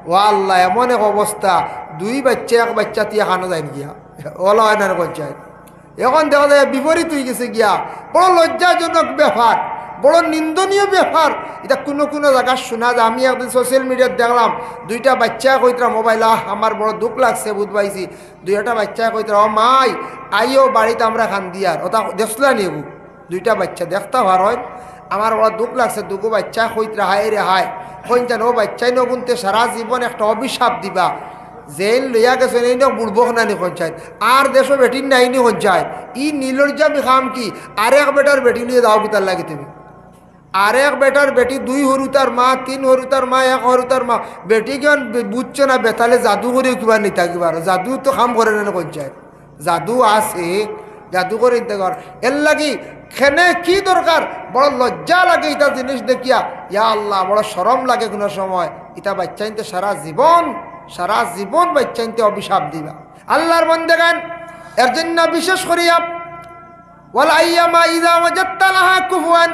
ও আল্লাহ এমন এক অবস্থা, দুই বাচ্চা এক বাচ্চা তিয়া খানো যায় গিয়া ওলা হয় না পঞ্চায়েত। এখন দেখা যায় বিপরীত হয়ে গেছে গিয়া, বড় লজ্জাজনক ব্যাপার, বড় নিন্দনীয় ব্যাপার। এটা কোনো কোনো জায়গা শোনা যায়। আমি একদিন সোশ্যাল মিডিয়াত দেখলাম, দুইটা বাচ্চা কইতরা মোবাইল, আমার বড় দুঃখ লাগছে, বুধ পাইছি। দুইটা বাচ্চা কইতরা, ও মাই আইও বাড়িতে আমরা খান দিয়ার ওটা দেখলা নেবু। দুইটা বাচ্চা দেখতে ভার হয়, আমার বড় দুঃখ লাগছে। দুগো বাচ্চা কইতরা হায় রে হায়, কইন ও বাচ্চাই নগুনতে সারা জীবন একটা অভিশাপ দিবা। জেল লইয়া গেছে এই বুড়বো খানি পঞ্চায়েত, আর দেশও বেটির নাইনি পঞ্চায়েত। ই নীলর্জামি খাম কি, আরেক বেটার বেটি নিয়ে যাও কি তার লাগে তুমি? আরেক বেটার বেটি, দুই হরুতার মা, তিন হরুতার মা, এক হরুতার মা, বেটি কেন বুঝছো না? বেতালে জাদু করে কিবা নিতে কিবার, জাদু তো খাম করে না পঞ্চায়েত। জাদু আছে, জাদু করে নিতে কর। এর লাগি খেনে কি দরকার, বড় লজ্জা লাগে এটা জিনিস দেখিয়া। ইয়া আল্লাহ, বড় শরম লাগে কোনো সময়। এটা বাচ্চা নিতে সারা জীবন বাচ্চা নিতে অভিশাপ দিবা। আল্লাহর বান্দাগান এর জন্য বিশেষ করিয়া ওয়াল আইয়ামা ইযা ওয়াজাদতা লাহা কুফুয়ান,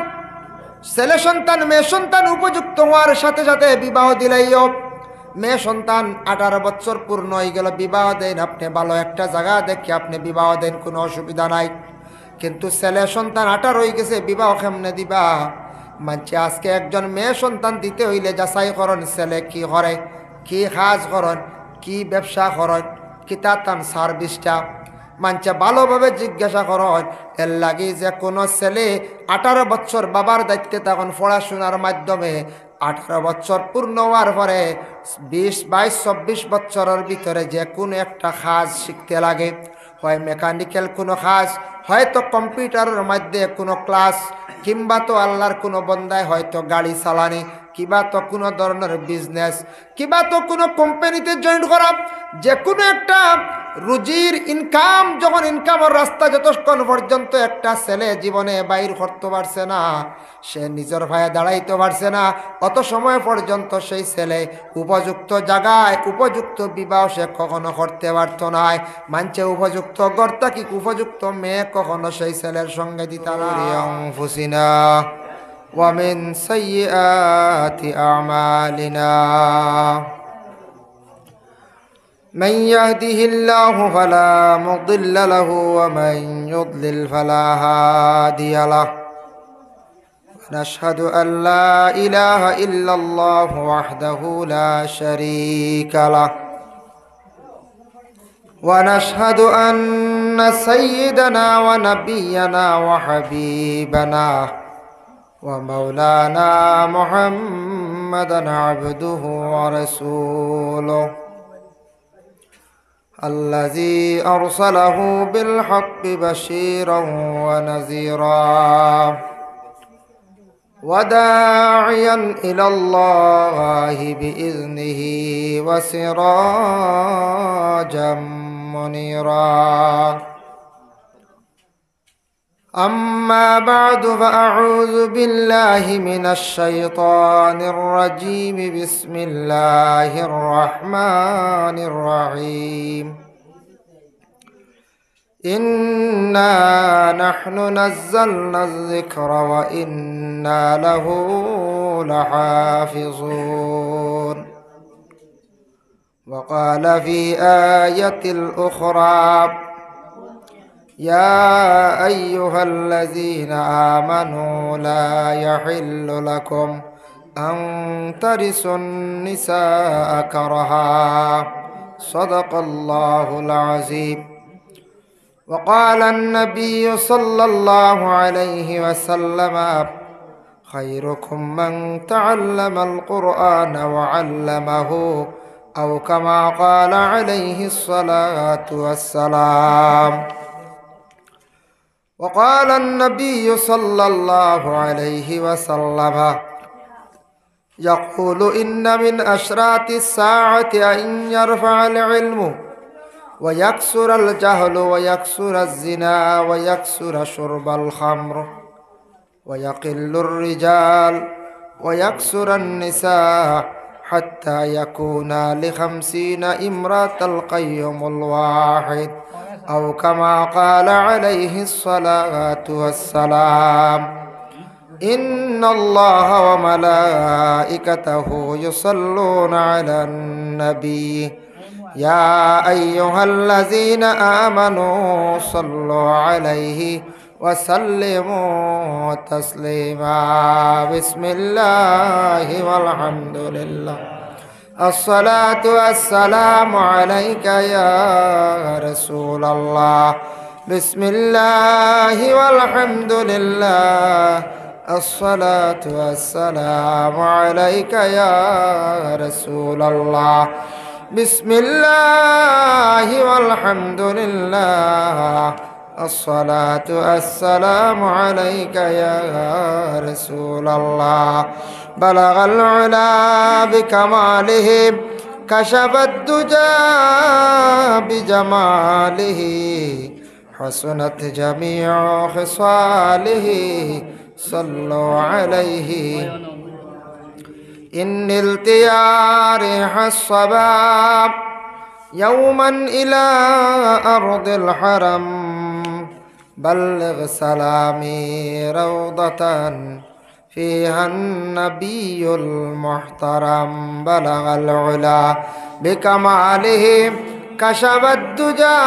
ছেলে সন্তান মেয়ে সন্তান উপযুক্ত হওয়ার সাথে সাথে বিবাহ দিলাইও। মেয়ে সন্তান 18 বছর পূর্ণ হয়ে গেল, বিবাহ দেন। আপনি ভালো একটা জায়গা দেখে আপনি বিবাহ দেন, কোনো অসুবিধা নাই। কিন্তু ছেলে সন্তান 18 হয়ে গেছে, বিবাহ কেমনে দিবা? মানছে আজকে একজন মেয়ে সন্তান দিতে হইলে যাচাই করন, ছেলে কি করে, কি কাজ করেন, কি ব্যবসা করেন, কি তার সার্ভিসটা মানছে ভালোভাবে জিজ্ঞাসা করেন। এর লাগে যে কোনো ছেলে 18 বছর বাবার দায়িত্বে তখন পড়াশোনার মাধ্যমে 18 বছর পূর্ণ হওয়ার পরে 20, 22, 24 বছরের ভিতরে যে কোনো একটা কাজ শিখতে লাগে। হয় মেকানিক্যাল কোনো কাজ, হয়তো কম্পিউটারের মধ্যে কোনো ক্লাস, কিংবা তো আল্লাহর কোনো বন্দায় হয়তো গাড়ি চালানি, কিবা তো কোনো ধরনের বিজনেস, কিবা তো কোনো কোম্পানিতে জয়েন করা। যে কোনো একটা রুজির ইনকাম, যখন ইনকামের রাস্তা যতক্ষণ পর্যন্ত একটা ছেলে জীবনে বাইর করতে পারছে না, সে নিজের ভাইয়ে দাঁড়াইতে পারছে না, অত সময় পর্যন্ত সেই ছেলে উপযুক্ত জায়গায় উপযুক্ত বিবাহ সে কখনো করতে পারত না। মানছে উপযুক্ত গর্তা কি উপযুক্ত মেয়ে কখনো সেই ছেলের সঙ্গে দিতে না। ومن سيئات أعمالنا من يهده الله فلا مضل له ومن يضلل فلا هادي له ونشهد أن لا إله إلا الله وحده لا شريك له ونشهد أن سيدنا ونبينا وحبيبنا ومولانا محمدا عبده ورسوله الذي أرسله بالحق بشيرا ونذيرا وداعيا إلى الله بإذنه وسراجا منيرا. أما بعد فأعوذ بالله من الشيطان الرجيم. بسم الله الرحمن الرحيم. إنا نحن نزلنا الذكر وإنا له لحافظون. وقال في آية الأخرى يا أيها الذين آمنوا لا يحل لكم أن ترثوا النساء كرها صدق الله العظيم. وقال النبي صلى الله عليه وسلم خيركم من تعلم القرآن وعلمه أو كما قال عليه الصلاة والسلام. وقال النبي صلى الله عليه وسلم يقول إن من أشراط الساعة أن يرفع العلم ويكسر الجهل ويكسر الزنا ويكسر شرب الخمر ويقل الرجال ويكسر النساء حتى يكون ل50 امرأة القيم الواحد أو كما قال عليه الصلاة والسلام. إن ইন্নাল্লাহা ওয়া মালাইকাতাহু ইউসাল্লুনা আলান নবী ইয়া আইয়ুহাল্লাযীনা আমানু সাল্লু আলাইহি ওয়া সাল্লিমু তাসলিমা বিসমিল্লাহি ওয়াল হামদুলিল্লাহ الصلاة والسلام عليك يا رسول الله بسم الله والحمد لله الصلاة والسلام عليك يا رسول الله بسم الله والحمد لله الصلاة والسلام عليك يا رسول الله بلغ العلا بكماله كشف الدجى بجماله حسنت جميع خصاله صلوا عليه إن التيارح الصباب يوما إلى أرض الحرم بلغ سلامي روضة فيها النبي المحترم بلغ العلا بكماله كشف الدجى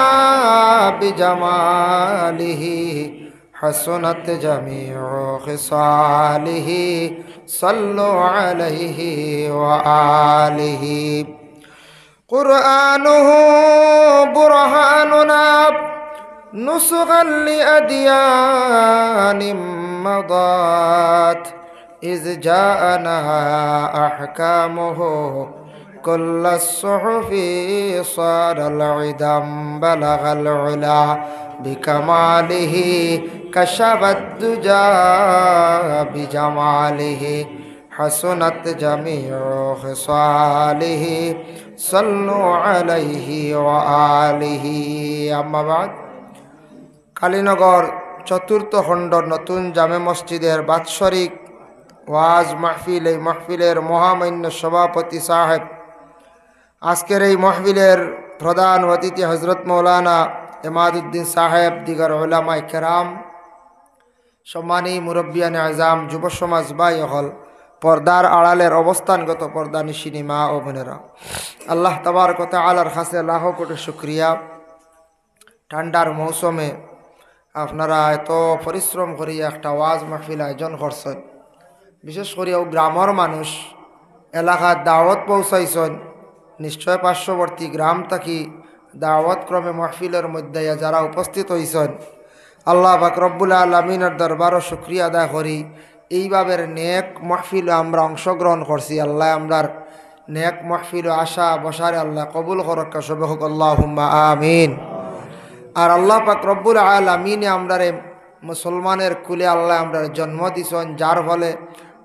بجماله حسنت جميع خصاله صلوا عليه وآله قرآنه برهاننا نسخا لأديان مضات إذ جاءنا أحكامه كل الصحف صار العدم بلغ العلا بكماله كشف الدجى بجماله حسنت جميع خصاله صلوا عليه وآله أما بعد কালীনগর চতুর্থ খণ্ড নতুন জামে মসজিদের বাৎসরিক ওয়াজ মাহফিল, এই মাহফিলের মহামান্য সভাপতি সাহেব, আজকের এই মাহফিলের প্রধান অতিথি হজরত মৌলানা এমাদউদ্দিন সাহেব, দিগার উলামায়ে কেরাম, সম্মানী মুরব্বিয়ানে আজাম, যুব সমাজ ভাই হল, পর্দার আড়ালের অবস্থানগত পর্দা নিশিনী মা ও বোনেরা, আল্লাহ তাবারক ওয়া তাআলার কাছে লাখ কোটি শুকরিয়া। ঠান্ডার মৌসুমে আপনারা এত পরিশ্রম করিয়া একটা ওয়াজ মাহফিল আয়োজন করছেন, বিশেষ করিয়াও গ্রামের মানুষ এলাকার দাওয়াত পৌঁছাইছেন। নিশ্চয় পার্শ্ববর্তী গ্রাম থাকি দাওয়াত ক্রমে মাহফিলের মধ্যে যারা উপস্থিত হয়েছেন, আল্লাহ পাক রব্বুল আলামিনের দরবারও শুকরিয়া আদায় করি। এইভাবে নেক মাহফিল আমরা অংশগ্রহণ করছি। আল্লাহ আমরার নেক মাহফিল আশা বসারে আল্লাহ কবুল করক্কা সবে হোক আল্লাহুম্মা আমিন। আর আল্লাহ পাক রব্বুল আলামিনে আমরারে মুসলমানের কুলে আল্লাহ আমরার জন্ম দিছেন, যার ফলে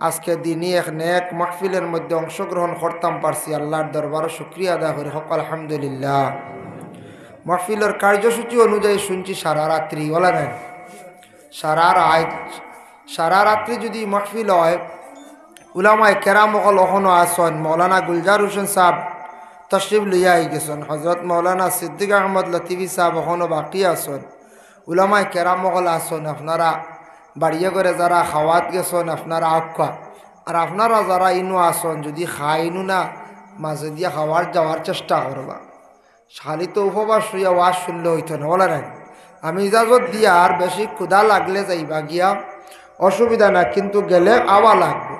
আজকে দিনই এক নেক মাহফিলের মধ্যে অংশগ্রহণ করতাম পারছি। আল্লাহর দরবারও শুকরিয়া আদায় করি হোক আলহামদুলিল্লাহ। মাহফিলের কার্যসূচি অনুযায়ী শুনছি সারা রাত্রি, বলা নেন সারা রাত্রি যদি মাহফিল হয়, উলামায়ে কেরাম সকল এখনও আসন। মৌলানা গুলজার হোসেন সাহেব তশরিফ লইয়া গেছেন, হজরত মৌলানা সিদ্দিক আহমদ লতিফি সাহেব এখনও বাকি আসন, উলামায়ে কেরাম সকল আসন। আপনারা বাড়িয়ে করে যারা খাওয়াত গেছেন আপনারা আক্কা, আর আপনারা যারা ইনু আসন যদি খাইনু না মাঝে দিয়ে খাওয়ার যাওয়ার চেষ্টা করবা। খালি তো উপবাস হইয়া ওয়াজ শুনলে হইতো না, বলা নাই। আমি ইজাজত দিয়া আর বেশি ক্ষুধা লাগলে যাইবা গিয়া অসুবিধা না, কিন্তু গেলে আওয়া লাগবে,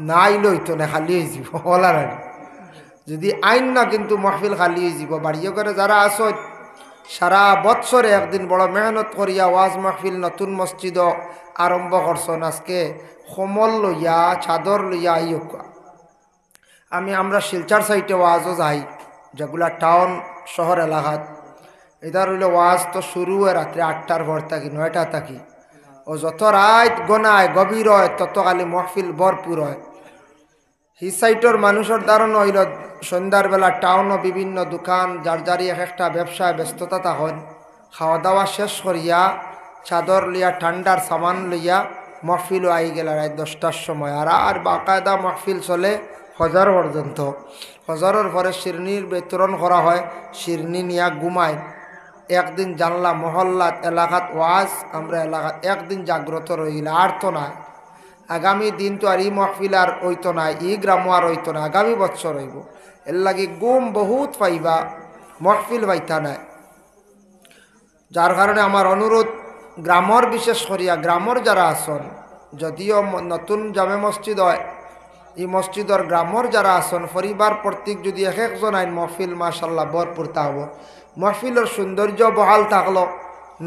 না আইলে হইতো না, খালি হয়ে যাব, বলা নাই। যদি আইন না কিন্তু মাহফিল খালি হয়ে যাব। বাড়িয়ে করে যারা আসন সারা বৎসরে একদিন বড় মেহনত করিয়া ওয়াজ মাহফিল নতুন মসজিদ আরম্ভ করছেন। আজকে সমল লইয়া চাদর লইয়া আইকা আমরা শিলচার সাইটে ওয়াজও যাই, যেগুলা টাউন শহর এলাকাত। এটা রইল ওয়াজ তো শুরু হয় রাত্রে 8টার পর থাকি 9টা থাকি, ও যত রাত গনায় গভীর হয় তত খালি মহফিল ভরপুর হয়। হি সাইটর মানুষের ধারণা হইল সন্ধ্যার বেলা টাউনও বিভিন্ন দোকান যার যারি এক একটা ব্যবসায় ব্যস্ততা তখন খাওয়া দাওয়া শেষ করিয়া চাদর লইয়া ঠান্ডার সামান লইয়া মহফিলও আই গেল রাত 10টার সময়। আর বাকায়দা মহফিল চলে ফজর পর্যন্ত। ফজরের পরে শিরনির বিতরণ করা হয়, শিরনি নিয়া ঘুমায়। একদিন জানলা মহল্লাত এলাকাত ওয়াজ, আমরা এলাকাত একদিন জাগ্রত রইল, আর তো না। আগামী দিন তো আর ই মহফিল আর হইতো না, ই গ্রাম আর হইতো না, আগামী বৎসর হইব। এর লাগে গুম বহুত পাইবা, মহফিল পাইতা নাই। যার কারণে আমার অনুরোধ, গ্রামর বিশেষ করিয়া গ্রামর যারা আসন, যদিও নতুন জামে মসজিদ হয়, এই মসজিদর গ্রামর যারা আসন পরিবার প্রত্যেক যদি এক একজন আইন মহফিল মাশাল্লাহ ভরপুর হব। মহফিলের সৌন্দর্য বহাল থাকলো,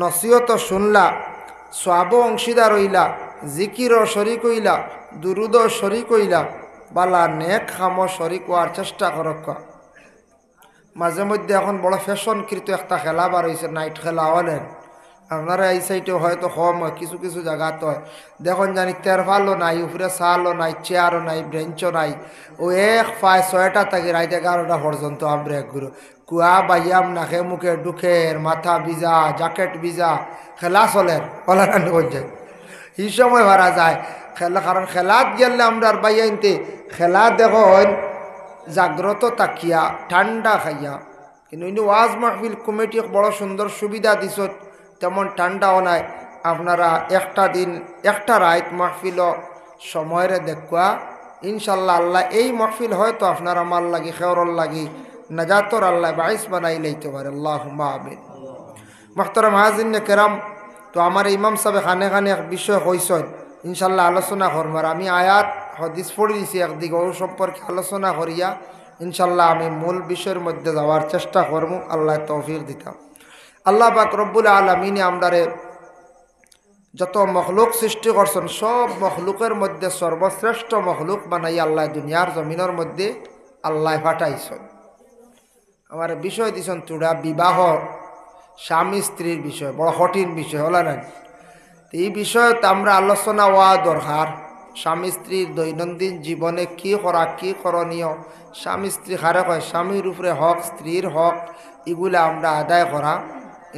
নসিহত শুনলা, সওয়াব অংশীদার হইলা, জিকিরও শরিক হইলা, দুরুদও শরিক হইলা, বালা নেক খামো শরিক হওয়ার চেষ্টা করক। মাঝে মধ্যে এখন বড় ফ্যাশনকৃত একটা খেলা বার হয়েছে, নাইট খেলা হলেন। আপনারা এই সাইডে হয়তো কম হয়, কিছু কিছু জায়গাতে হয়। দেখুন জানি তেরফালও নাই, উপরে চালও নাই, চেয়ারও নাই, ব্রেঞ্চও নাই। ও এক পায় 6টা থেকে রাত 11টা পর্যন্ত আমরা এক ঘুরো কুয়া বাইয়াম নাকে মুখে ডুখের মাথা ভিজা, জ্যাকেট ভিজা, খেলা চলের কলারান্ড যায়। এই সময় ভাড়া যায় খেলা, কারণ খেলাত গেলে আমরা বাইয়াইনতে খেলা দেখুন জাগ্রত তাকিয়া ঠান্ডা খাইয়া। কিন্তু ওয়াজ মাহফিল কমিটি বড় সুন্দর সুবিধা দিছ, তেমন ঠান্ডাও নাই। আপনারা একটা দিন একটা রাত মাহফিল সময়ের দেখুয়া ইনশাল্লাহ আল্লাহ এই মাহফিল হয়তো আপনার আমার লাগি খেওরর লাগি নাজাতর আল্লাহ বাইস বানাই লইতে পারে। আল্লাহুম্মা আমিন। মুহতারাম হাজিরিন কেরাম, তো আমার ইমাম সাহেব খানে খানে এক বিষয় কইছেন, ইনশাল্লাহ আলোচনা করবো। আর আমি আয়াত হদিস পড়ে দিছি একদিকে, ও সম্পর্কে আলোচনা করিয়া ইনশাল্লাহ আমি মূল বিষয়ের মধ্যে যাওয়ার চেষ্টা করবো। আল্লাহ তৌফিক দিতাম। আল্লাহ পাক রব্বুল আলামিন আমরারে যত মখলুক সৃষ্টি করছেন, সব মখলুকের মধ্যে সর্বশ্রেষ্ঠ মখলুক বানাই আল্লাহ দুনিয়ার জমিনের মধ্যে আল্লাহ পাঠাইছেন। আমার বিষয় দিছেন তুড়া বিবাহ, স্বামী স্ত্রীর বিষয়, বড় কঠিন বিষয় হল না। এই বিষয়ত আমরা আলোচনা হওয়া দরকার। স্বামী স্ত্রীর দৈনন্দিন জীবনে কি করা, কি করণীয়, স্বামী স্ত্রী হারে হয়, স্বামীর উপরে হক, স্ত্রীর হক, এগুলো আমরা আদায় করা।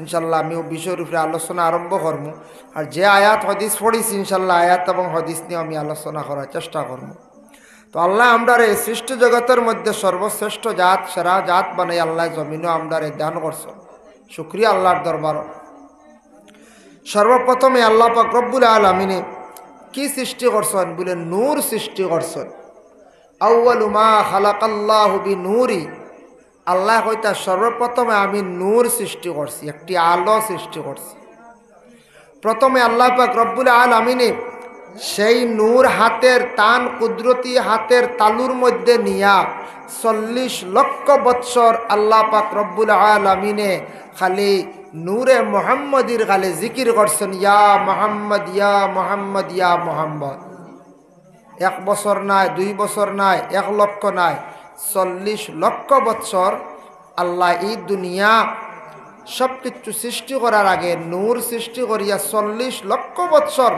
ইনশাল্লাহ আমিও বিষয়ের উপরে আলোচনা আরম্ভ করবো। আর যে আয়াত হদিস পড়িস ইনশাল্লাহ আয়াত এবং হদিস নিয়ে আমি আলোচনা করার চেষ্টা করবো। তো আল্লাহ আমরার এই সৃষ্ট জগতের মধ্যে সর্বশ্রেষ্ঠ জাত, সেরা জাত বানাই আল্লাহ জমিনও আমরার দান করছেন। শুকরিয়া আল্লাহর দরবার। সর্বপ্রথমে আল্লাহ পাক রব্বুল আলামিনে কি সৃষ্টি করছেন বলে নূর সৃষ্টি করছেন। আউয়ালু মা খালাকাল্লাহু বিনূরি, আল্লাহ কইতা সর্বপ্রথমে আমি নূর সৃষ্টি করছি, একটি আলো সৃষ্টি করছি। প্রথমে আল্লাহ পাক রব্বুল আলামিনে সেই নূর হাতের টান কুদরতি হাতের তালুর মধ্যে নিয়া 40 লক্ষ বৎসর আল্লাহ পাক রব্বুল আলামিনে খালি নূরে মুহাম্মদির খালি জিকির করছেন, ইয়া মুহাম্মদ ইয়া মুহাম্মদ ইয়া মুহাম্মদ। 1 বছর নাই, 2 বছর নাই, 1 লক্ষ নাই, 40 লক্ষ বৎসর আল্লাহ এই দুনিয়া সব কিছু সৃষ্টি করার আগে নূর সৃষ্টি করিয়া 40 লক্ষ বৎসর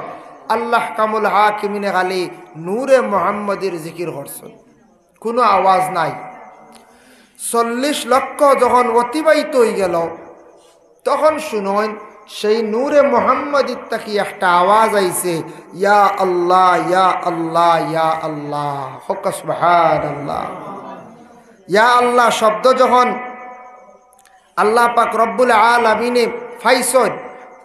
আল্লাহ কামুল হাকিমিনে খালি নূরে মুহাম্মদির জিকির করছেন, কোনো আওয়াজ নাই। 40 লক্ষ যখন অতিবাহিত হয়ে গেল, তখন শুনুন সেই নূরে মুহাম্মদির তাকি একটা আওয়াজ আইছে, ইয়া আল্লাহ ইয়া আল্লাহ ইয়া আল্লাহ, হক সুবহানাল্লাহ। ইয়া আল্লাহ শব্দ যখন আল্লাহ পাক রব্বুল আলামিনে ফাইসন,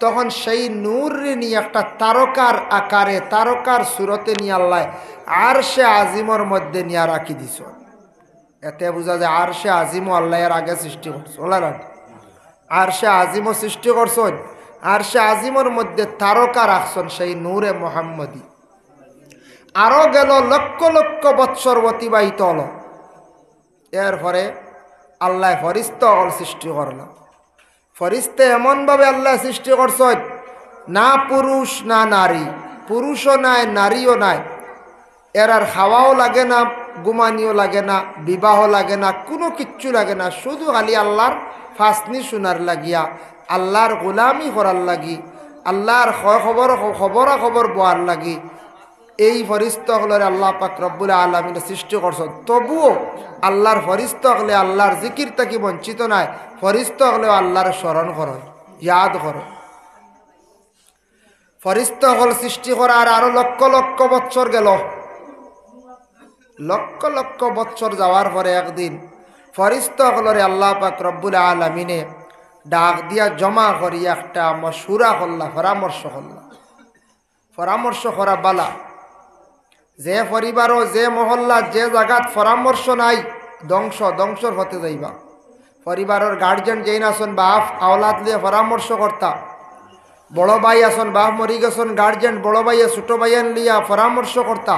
তখন সেই নূর নিয়ে একটা তারকার আকারে, তারকার সুরতে নিয়ে আল্লাহ আরশে আজিমর মধ্যে নিয়ে রাখি দিছ। এতে বোঝা যায় আরশে আজিমও আল্লাহ এর আগে সৃষ্টি করছে। আরশে আজিমও সৃষ্টি করছেন, আরশে আজিমর মধ্যে তারকা রাখছেন সেই নূরে মুহাম্মদি। আরো গেল লক্ষ লক্ষ বৎসর অতিবাহিত হল। এরপরে আল্লাহ ফরিস্তা সৃষ্টি করল। ফরিস্তা এমনভাবে আল্লাহ সৃষ্টি করছেন, না পুরুষ না নারী, পুরুষও নাই নারীও নাই। এরার খাওয়াও লাগে না, ঘুমানিও লাগে না, বিবাহ লাগে না, কোনো কিচ্ছু লাগে না। শুধু খালি আল্লাহর ফাসনি শোনার লাগিয়া, আল্লাহর গোলামি করার লাগি, আল্লাহর খবর বোয়ার লাগি এই ফরিস্তাগুলোর আল্লাহ পাক রব্বুল আলামিন সৃষ্টি করছেন। তবুও আল্লাহর ফরিস্তাগুলো আল্লাহর জিকির থেকে বঞ্চিত নাই। ফরিস্তাগুলো আল্লাহর স্মরণ করো, ইয়াদ করো। ফরিস্তাগুল সৃষ্টি করার আরো লক্ষ লক্ষ বৎসর গেল। লক্ষ লক্ষ বৎসর যাওয়ার পরে একদিন ফরিস্তাগুলোরে আল্লাহ পাক রব্বুল আলামিনে ডাক দিয়া জমা করিয়া একটা মশূরা করলা, পরামর্শ করলা। পরামর্শ করা বালা, যে পরিবারও যে মহল্লা যে জায়গাত পরামর্শ নাই ধ্বংসর হতে যাইবা। পরিবারের গার্জেন যেই আসন বাপ আওলাদ লিয়ে পরামর্শ করতা, বড় ভাই আসন বাপ মরি গেছেন গার্জেন বড় ভাইয়ে ছোট ভাইয়ান লিয়া পরামর্শ করতা।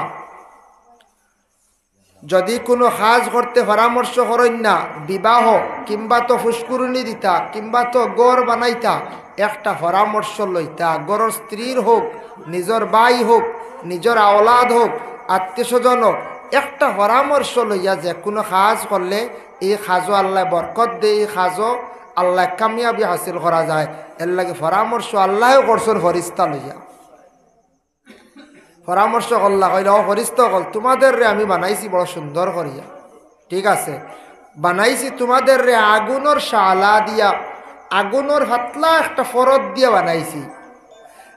যদি কোনো কাজ করতে পরামর্শ করেন না, বিবাহ কিংবা তো ফুসকুরুনি দিতা কিংবা তো গড় বানাইতা, একটা পরামর্শ লইতা। গড়ের স্ত্রীর হোক, নিজের ভাই হোক, নিজের আওলাদ হোক, আত্মীয় স্বজন হোক, একটা পরামর্শ লইয়া যে কোনো কাজ করলে এই কাজও আল্লাহ বরকত দেয়, এই কাজও আল্লাহ কামিয়াবি হাসিল করা যায়। এর লাগে পরামর্শ আল্লাহও করছেন ফরিস্তা লইয়া। পরামর্শ করলা কইলা ও ফরিস্তা কল তোমাদের রে আমি বানাইছি বড় সুন্দর করিয়া, ঠিক আছে বানাইছি তোমাদের রে আগুনের শালা দিয়া, আগুনের হাতলা একটা ফরত দিয়া বানাইছি।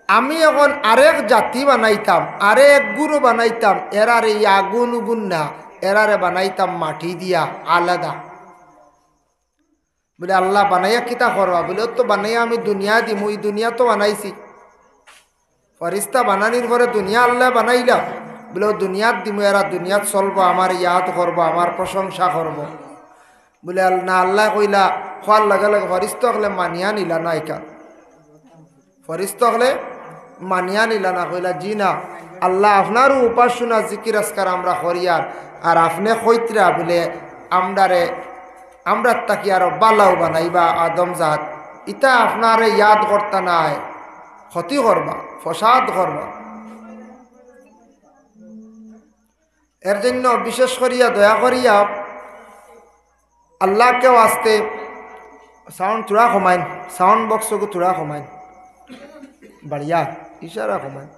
আমি এখন আরেক জাতি বানাইতাম, আরেক গুরু বানাইতাম, এরারে এই আগুন উগুন না, এরারে বানাইতাম মাটি দিয়া আলাদা। বলে আল্লাহ বানাইয়া কিতা করবা? বলে তো বানাইয়া আমি দুনিয়া দিম, ওই দুনিয়া তো বানাইছি। ফরিস্তা বানানির পরে দুনিয়া আল্লাহ বানাইলা, বলে দুনিয়াত দিমু, এরা দুনিয়াত চলবো, আমার ইয়াদ করবো, আমার প্রশংসা করবো। বলে না, আল্লাহ কইলা খোয়ার লগে লগে ফরিস্তা হলে মানিয়া নিলা না, একা ফরিস্তা হলে মানিয়া নিলা না। কইলা জি না, আল্লাহ আপনারও উপাসনা জিকির আসকার আমরা করিয়ার, আর আপনি কইতরা বলে আমরা তাকি আরো বালাও বানাইবা আদম জাত, ইটা আপনারে ইয়াদ করতা নাই, ক্ষতি করবা, ফসাদ করবা। এর জন্য বিশেষ করিয়া দয়া করিয়া আল্লাহকেও আসতে সাউন্ড থোড়া কমাইন, সাউন্ড বক্সকে থোড়া কমাইন, বাড়িয়া ইশারা কমাইন,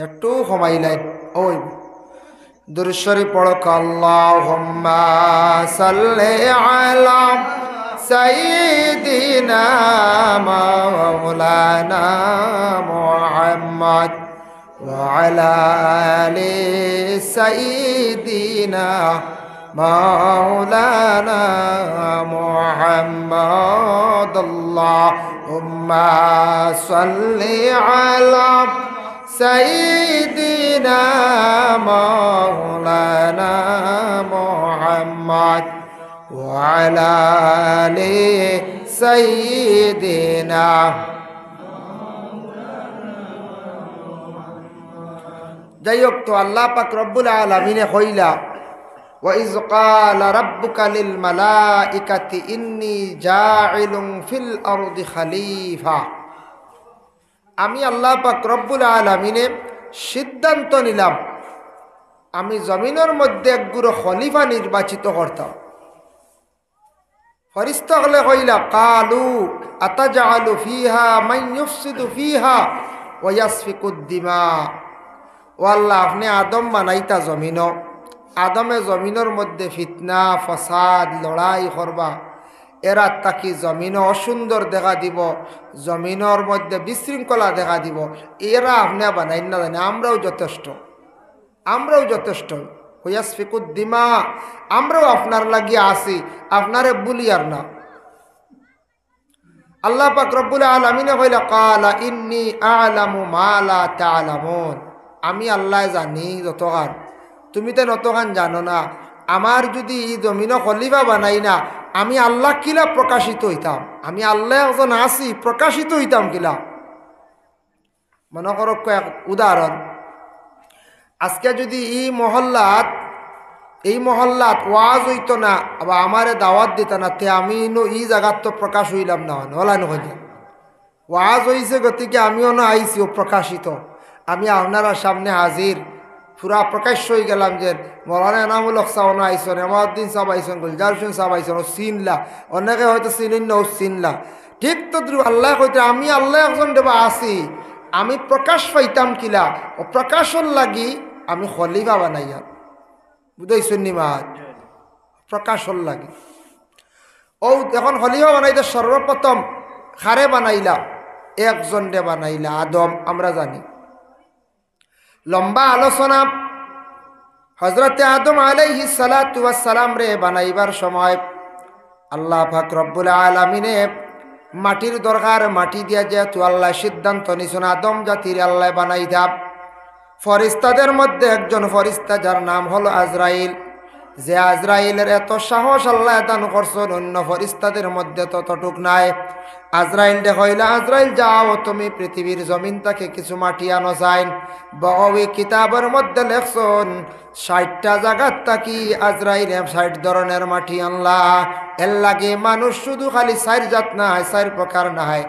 একটু কমাইলেন। ওই দুরুশরী পড়ক, আল্লাহুম্মা সাল্লি আলা সাইয়্যিদিনা মাওলানা মুহাম্মদ ওয়া আলা আলি সাইয়্যিদিনা মাওলানা মুহাম্মদ। আল্লাহুম্মা সাল্লি আলা সাইয়্যিদিনা মাওলানা মুহাম্মদ ওয়া আলা আলি সাইয়্যিদিনা। যাই হোক, তো আল্লাহ পাক রব্বুল আলামিনে কইলা وَإِذْ قَالَ رَبُّكَ لِلْمَلَائِكَةِ إِنِّي جَاعِلٌ فِي الْأَرْضِ خَلِيفَةً। আমি আল্লাহ পাক রব্বুল আলামিনে সিদ্ধান্ত নিলাম আমি জমিনের মধ্যে একগুলো খলিফা নির্বাচিত করতাম। ফরিস্তা হলে কইলা কালু আতাজালু ফিহা মান ইউফসিদু ফিহা ওয়া ইয়াসফিকুদ দিমা। ও আল্লাহ, আপনি আদম বানাইতা জমিন, আদমে জমিনের মধ্যে ফিতনা ফসাদ লড়াই করবা, এরা তাকি জমিন অসুন্দর দেখা দিব, জমিনের মধ্যে বিশৃঙ্খলা দেখা দিব, এরা আপনি বানাই না জানে, আমরাও যথেষ্ট হুয়াসফিকুদ দিমা, আমরাও আপনার লাগিয়ে আসি, আপনারে বলি আর না। আল্লাহ পাক রব্বুল আলামিনে কইলা কালা ইন্নী আ'লামু মা লা তা'লামুন। আমি আল্লাহ জানি যতখান, তুমি তো নতখান জানো না। আমার যদি এই জমিন খলিফা বানাই না, আমি আল্লাহ কিলা প্রকাশিত হইতাম, আমি আল্লাহ একজন আসি প্রকাশিত হইতাম কিলা। মনে করো এক উদাহরণ, আজকে যদি এই মহল্লাত ওয়াজ হইতো না বা আমারে দাওয়াত দিত না, তে আমি এই জায়গার তো প্রকাশ হইলাম না, হলা নহয়। ওয়াজ হইছে গতিকে আমিও না আইছি, ও প্রকাশিত, আমি আপনারা সামনে হাজির, পুরা প্রকাশ্য হয়ে গেলাম যে মৌলানা এনামুল হক সাহেব আইসন, এমাউদ্দিন সাহেব আইসন, গুলজার হোসেন সাহেব আইসন, ও চিনলা, অনেকে হয়তো চিনেন না, ও চিনলা। ঠিক তো আল্লাহ কইতে আমি আল্লাহ একজন দেবা আছি, আমি প্রকাশ পাইতাম কিলা, ও প্রকাশন লাগি আমি খলিফা বানাইয়া, বুঝাইছেন নি মাত, প্রকাশন লাগি। ও এখন খলিফা বানাইতে সর্বপ্রথম খারে বানাইলা, একজন দে বানাইলা আদম, আমরা জানি। লম্বা আলোচনা, হযরতে আদম আলাইহিস সালাতু ওয়াস সালাম রে বানাইবার সময় আল্লাহ পাক রব্বুল আলামিনে মাটির দরকার, মাটি দিয়া যেহেতু আল্লাহ সিদ্ধান্ত নিছেন আদম জাতির আল্লাহ বানাইতাম, ফরিস্তাদের মধ্যে একজন ফরিস্তা, যার নাম হলো আজরাইল। যে আজরাইলের এত সাহস আল্লাহ দান করছেন, অন্য ফরিস্তাদের মধ্যে ততটুক নাই। আজরাইল দেখাইলা, আজরাইল যাও তুমি পৃথিবীর জমিন থেকে কিছু মাটি আনো যাইন। বগবী কিতাবের মধ্যে লেখছেন 60টা জায়গার থাকি আজরাইল 60 ধরনের মাটি আনলা। এর লাগে মানুষ শুধু খালি 4 জাত না হয়, 4 প্রকার না হয়,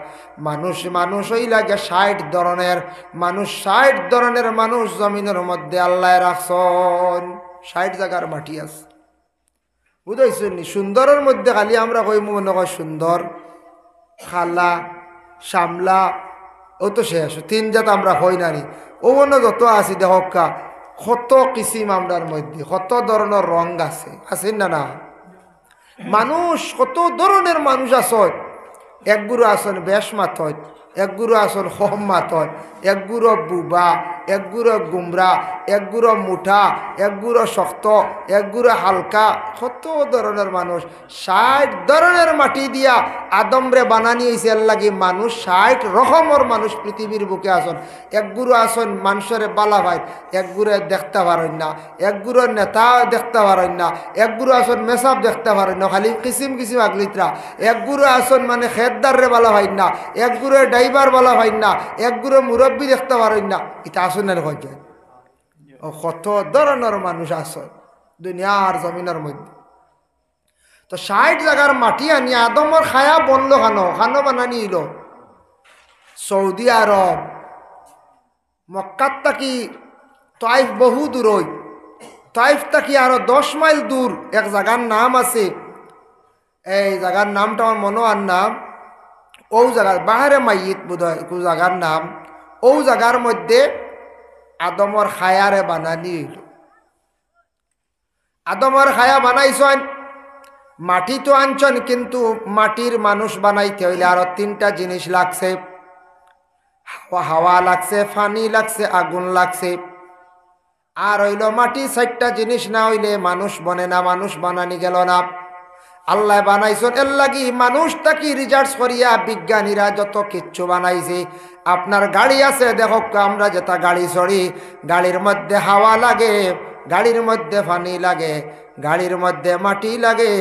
মানুষ ওই লাগে 60 ধরনের মানুষ। 60 ধরনের মানুষ জমিনের মধ্যে আল্লাহ রাখছেন। 60 জায়গার মাটি আছে, বুঝাইছেন? সুন্দরের মধ্যে খালি আমরা কই মনে করি সুন্দর, খালা, শামলা, ও তো শেষ। 3 জাত আমরা হই নানি। ও অন্য যত আছি দেখা কত কিসিম আমরার মধ্যে, কত ধরনের রং আছে, আছেন না? না, মানুষ কত ধরনের মানুষ আছে। এক গুরু আসন বেশ মাথয়, এক গুরু আসন হম মাথয়, এক গুরু বুবা, এক গুরু গুমরা, এক গুরু মুঠা, এক গুরু শক্ত, এক গুরু হালকা, কত ধরনের মানুষ। 60 ধরনের মাটি দিয়া আদমরে বানানি হয়েছে। এর লাগি মানুষ 60 রকমের মানুষ পৃথিবীর বুকে আসন। এক গুরু আসন মানুষের বালা ভাই, এক গুরু দেখতে পারেন না, এক গুরু নেতা দেখতে পারেন না, এক গুরু আসন মেসাব দেখতে পারেন না, খালি কিসিম কিসিম আগলিতরা। এক গুরু আসন মানে খেতদারে বালা ভাই না, এক গুরু ড্রাইভার বালা ভাই না, এক গুরু মুরব্বী দেখতে পারেন না। এটা আসনের হয়ে কত ধরনের মানুষ আছে দুনিয়ার জমিনের মধ্যে। তো 60 জায়গার মাটি আনি আদমর খায়া বনলো খানো বানানি ইল সৌদি আরব, মক্কার তাকি তাইফ বহু দূর। তাইফ তাকি আরো 10 মাইল দূর এক জায়গার নাম আছে। এই জায়গার নামটা আমার মনে আর নাম, ও জায়গার বাহারে মাইয়িত বোধ হয় জায়গার নাম। ও জায়গার মধ্যে আদমর খায়ারে বানানি। আদমর খায়া বানাইছেন, মাটি তো আনছেন, কিন্তু মাটির মানুষ বানাইতে হইলে আরো 3টা জিনিস লাগছে। হাওয়া লাগছে, পানি লাগছে, আগুন লাগছে। আর হইল মাটি 4টা জিনিস না হইলে মানুষ বনে না, মানুষ বানানি গেল না। আল্লাহ বানাইছেন এর লাগি মানুষ তাকে রিসার্চ করিয়া বিজ্ঞানীরা যত কিচ্ছু বানাইছে। আপনার গাড়ি আছে, দেখো আমরা যেটা গাড়ি চড়ি, গাড়ির মধ্যে হাওয়া লাগে, গাড়ির মধ্যে পানি লাগে, গাড়ির মধ্যে মাটি লাগে,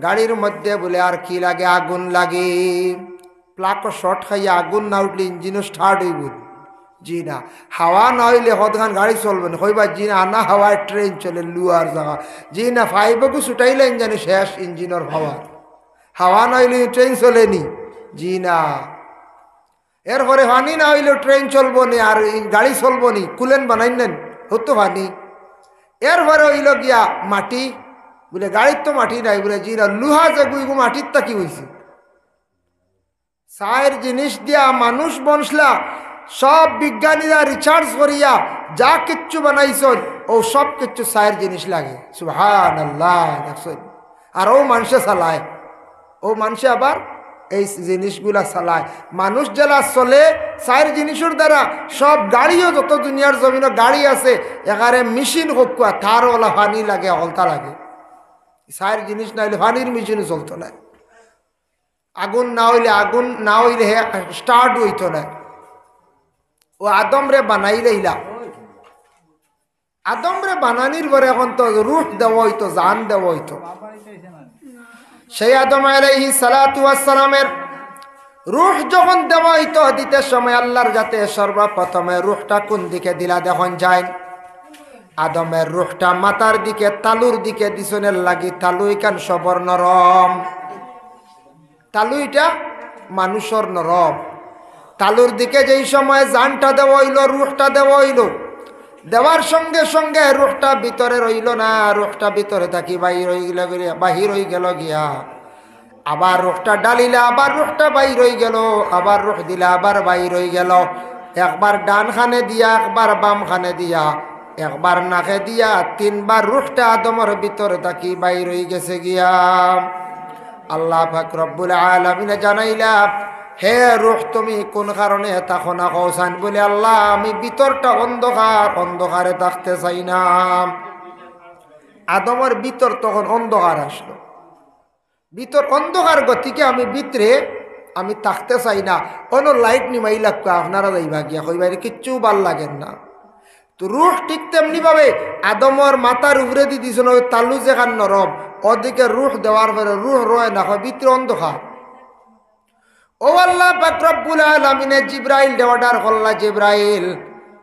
গাড়ির মধ্যে বলে আর কি লাগে, আগুন লাগে। প্লাক শর্ট খাইয়া আগুন না উঠলে ইঞ্জিনও স্টার্ট হইব? জি না। হাওয়া না হইলে হতখান গাড়ি চলবে না, হইবা জি না। আনা হাওয়ায় ট্রেন চলে লুয়ার জায়গা, জি না। ফাইবকু ছুটাইলেন জানি শেষ ইঞ্জিনের হাওয়া। হাওয়া না হইলে ট্রেন চলেনি, জি না। এরপরে পানি না হইলেও ট্রেন চলবো নি, আর গাড়ি চলবো নি, কুলেন বানাই নেন হতো পানি। এরপরে হইল গিয়া মাটি, বলে গাড়ির তো মাটি নাই, বলে জি না। লুহা যে গুইগু মাটির তা কি হয়েছে? 4 জিনিস দিয়া মানুষ বনসলা। সব বিজ্ঞানীরা রিসার্চ করিয়া যা কিচ্ছু বানাইছেন, ও সব কিচ্ছু 4 জিনিস লাগে। সুবহানাল্লাহ। দেখছেন? আর ও মানুষে চালায়, ও মানুষে আবার এই জিনিসগুলা চালায়। মানুষ যেলা চলে 4 জিনিসের দ্বারা। সব গাড়িও যত দুনিয়ার জমিনে গাড়ি আছে, এখানে মেশিন হোকা তার ওলা পানি লাগে, অলতা লাগে। 4 জিনিস না হইলে পানির মেশিনও চলতো না। আগুন না হইলে স্টার্ট হইতো না। ও আদমরে বানাই লইলা। আদমরে বানানির পরে এখন তো রূহ দেওয়া হইতো, জান দেওয়া হইতো। সেই আদম আলাইহিস সালাতু ওয়াস সালামের রূহ যখন দেওয়া হইতো, দিতে সময় আল্লাহর যাতে সর্বপ্রথমে রূহটা কোন দিকে দিলা দেখুন যায়। আদমের রূহটা মাথার দিকে, তালুর দিকে দিছনের লাগি। তালুই কান সবর নরম, তালুইটা মানুষের নরম। তালুর দিকে যেই সময় জানটা দেওয়া হইল, রূহটা দেওয়া হইল, দেওয়ার সঙ্গে সঙ্গে রূহটা ভিতরে রইল না, রূহটা ভিতরে থাকি বাহির হয়ে গেল গিয়া। আবার রূহটা ডালিলা, আবার রূহটা বাইর হয়ে গেল, আবার রূহ দিলা, আবার বাইর হয়ে গেল। একবার ডান খানে দিয়া, একবার বাম খানে দিয়া, একবার নাকে দিয়া, 3 বার রূহটা আদমের ভিতরে থাকি বাইর হয়ে গেছে গিয়া। আল্লাহ পাক রব্বুল আলামিন জানাইলা, হে রূহ তুমি কোন কারণে থাকো না কৌসান? বলে আল্লাহ আমি ভিতরটা অন্ধকার, অন্ধকারে থাকতে চাই না। আদমের ভিতর তখন অন্ধকার আসলো, ভিতর অন্ধকার গতিকে আমি ভিতরে আমি থাকতে চাই না। কোনো লাইট নিমাই লাগতো, আপনারা যাইবা গিয়া কইবাই কিচ্ছু ভাল লাগেন না। তো রুহ ঠিক তেমনি ভাবে আদমর মাথার উপরে দিয়ে দিয়েছিল ওই তালু যেখান নরম ওদিকে রুহ দেওয়ার পরে রুহ রয় না হয় ভিতরে অন্ধকার। ও আল্লাহ পাক রব্বুল আলামিনের জিব্রাইল অর্ডার করলা, জিব্রাইল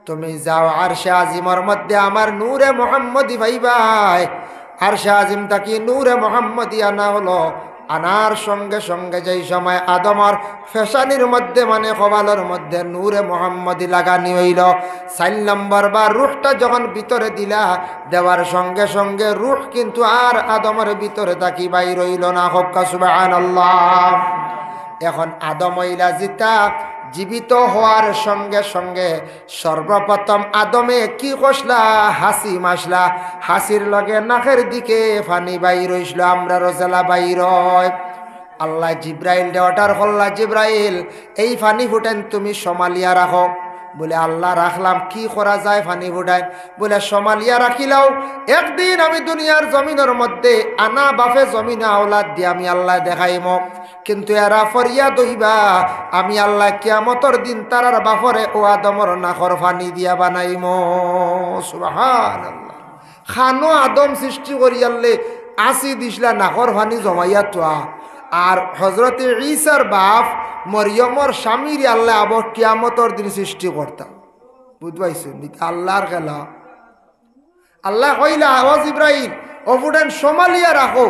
তুমি যাও আরশে আজিমের মধ্যে আমার নূরে মুহাম্মদি ভাইবাই। আরশে আজিম তাকি নূরে মুহাম্মদি আনা হলো। আনার সঙ্গে সঙ্গে যেই সময় আদমর ফেসানির মধ্যে মানে কপালের মধ্যে নূরে মুহাম্মদি লাগানি হইল। 4 নম্বর বার রুহটা যখন ভিতরে দিলা, দেওয়ার সঙ্গে সঙ্গে রুহ কিন্তু আর আদমের ভিতরে তাকি বাইর হইল না। হক্কা সুবহানাল্লাহ। এখন আদম হইলা জিতা জীবিত হওয়ার সঙ্গে সঙ্গে সর্বপ্রথম আদমে কি কষলা? হাসি মাসলা। হাসির লগে নাকের দিকে ফানি বাইর হইছিল, আমরা রোজালা বাইর হয়। আল্লাহ জিব্রাইল অর্ডার করলা, জিব্রাইল এই ফানি ফুটেন তুমি সমালিয়া রাখো। বলে আল্লাহ রাখলাম, কি করা যায় ফানি ফুটাই? বলে সমালিয়া রাখিলাও। একদিন আমি দুনিয়ার জমিনের মধ্যে আনা বাফে জমিনে আওলাদ দিয়ে আমি আল্লাহ দেখাইম, কিন্তু এরা ফরিয়াদ হইবা আমি আল্লাহ কিয়ামতর দিন তারার বাফরে ও আদমর নাকর ফানি দিয়া বানাইম। সুবহানাল্লাহ। খানো আদম সৃষ্টি করিয়ালে আসি দিসলা নাকর ফানি জমাইয়া তোয়া। আর হজরতে ঈসার বাপ মরিয়মর স্বামীর আল্লাহ আবার কিয়ামতর দিন সৃষ্টি করতাম। বুঝবাইছেন আল্লাহর খেলা। আল্লাহ কইলা আওয়াজ ইব্রাহিম অফুডেন সোমালিয়া রাখো,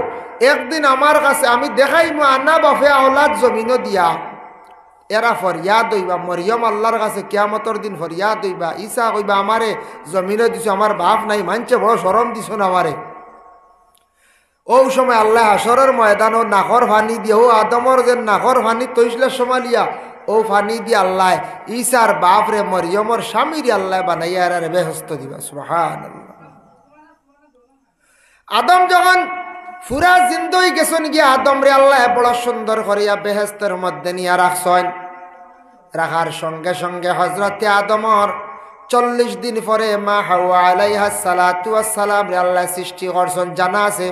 একদিন আমার কাছে আমি দেখাইম আনা বাফে আওলাদ জমিনও দিয়া। এরা ফরিয়াদ হইবা মরিয়ম আল্লাহর কাছে কিয়ামতর দিন ফরিয়াদ হইবা। ঈসা কইবা আমারে জমিনও দিছ, আমার বাপ নাই, মানছে বড় শরম দিছ না আমারে। ও সময় আল্লাহ হাসরের ময়দান ও নাকর ফানি দিয়ে ও আদমর যে নাকর ফানি তৈসলে সমালিয়া ও ফানি দিয়ে আল্লাহ ঈসার বাপ রে মরিয়মর স্বামীর আল্লাহ বানাইয়া রে বেহস্ত দিবা। সুবহানাল্লাহ। আদম যখন ফুরা জিন্দই গেছেন গিয়া আদম রে আল্লাহ বড় সুন্দর করিয়া বেহেস্তের মধ্যে নিয়ে রাখছেন। রাখার সঙ্গে সঙ্গে হজরতে আদমর 40 দিন পরে মা হাওয়া আলাইহাস সালাতু ওয়াস সালাম রে আল্লাহ সৃষ্টি করছেন, জানা আছে।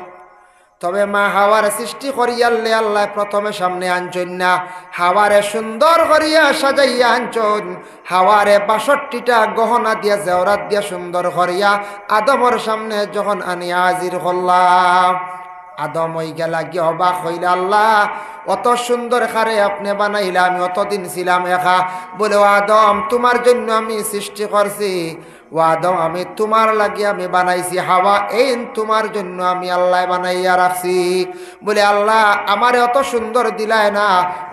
তবে মা হাওয়ার সৃষ্টি করিয়ালে আল্লাহ প্রথমে সামনে আনছেন না, হাওয়ারে সুন্দর করিয়া সাজাইয়া আনছেন। হাওয়ারে 62টা গহনা দিয়া জেওরাত দিয়া সুন্দর করিয়া আদমর সামনে যখন আনিয়া হাজির করলাম, আদম ওই গেলা গিয়ে অবাক হইলে, আল্লাহ অত সুন্দর খারে আপনি বানাইলা, আমি অতদিন ছিলাম একা। বলে ও আদম তোমার জন্য আমি সৃষ্টি করছি, ও আদম আমি তোমার লাগিয়ে আমি বানাইছি, হাওয়া এই তোমার জন্য আমি আল্লাহ বানাইয়া রাখছি। বলে আল্লাহ আমারে অত সুন্দর দিলায় না,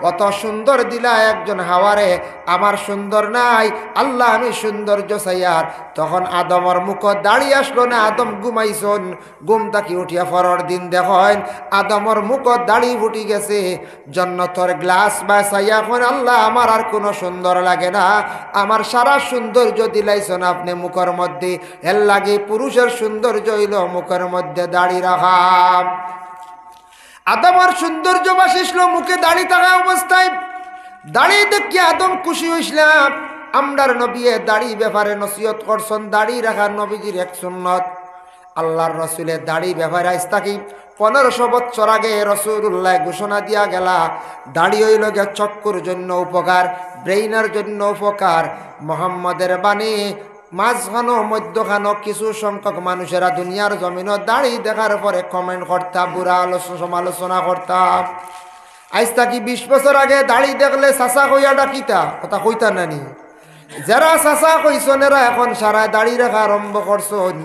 অত সুন্দর দিলায় একজন হাওয়ারে, আমার সুন্দর নাই। আল্লাহ আমি সৌন্দর্য চাইয়ার। তখন আদমর মুখ দাঁড়িয়ে আসলো না, আদম ঘুমাইছন, ঘুম তাকি উঠিয়া পরের দিন দেখেন আদমর মুখ দাড়ি ফুটি গেছে। জন্নতর গ্লাস বা চাইয়া এখন আল্লাহ আমার আর কোনো সুন্দর লাগে না, আমার সারা সৌন্দর্য দিলাইছেন আপনি মুখের মধ্যে। এর লাগে পুরুষের সৌন্দর্য হইল মুখের মধ্যে দাড়ি রাখা। আদমর সৌন্দর্য বাসিসল মুখে দাড়ি থাকা অবস্থায়। দাড়ি দেখি আদম খুশি হইসলাম। আমরার নবী দাড়ি ব্যাপারে নসিহত করছেন, দাড়ি রাখা নবীজির এক সুন্নত। আল্লাহর রসুলের দাড়ি ব্যাপারে আজ থাকি 1500 বছর আগে রসুল্লাহ ঘোষণা দিয়া গেলা, দাড়ি হইল গে চক্ষুর জন্য উপকার, ব্রেইনের জন্য উপকার। মোহাম্মদের বাণী মাঝখানো মধ্যখানো কিছু সংখ্যক মানুষেরা দুনিয়ার জমিনও দাড়ি দেখার পরে কমেন্ট করতাম, বুড়া সমালোচনা করতাম। আজ থাকি 20 বছর আগে দাড়ি দেখলে চাচা কইয়া ডাকিতা, কথা কইতা নানি। যারা চাচা কইছেন এরা এখন সারা দাড়ি রাখা আরম্ভ করছেন।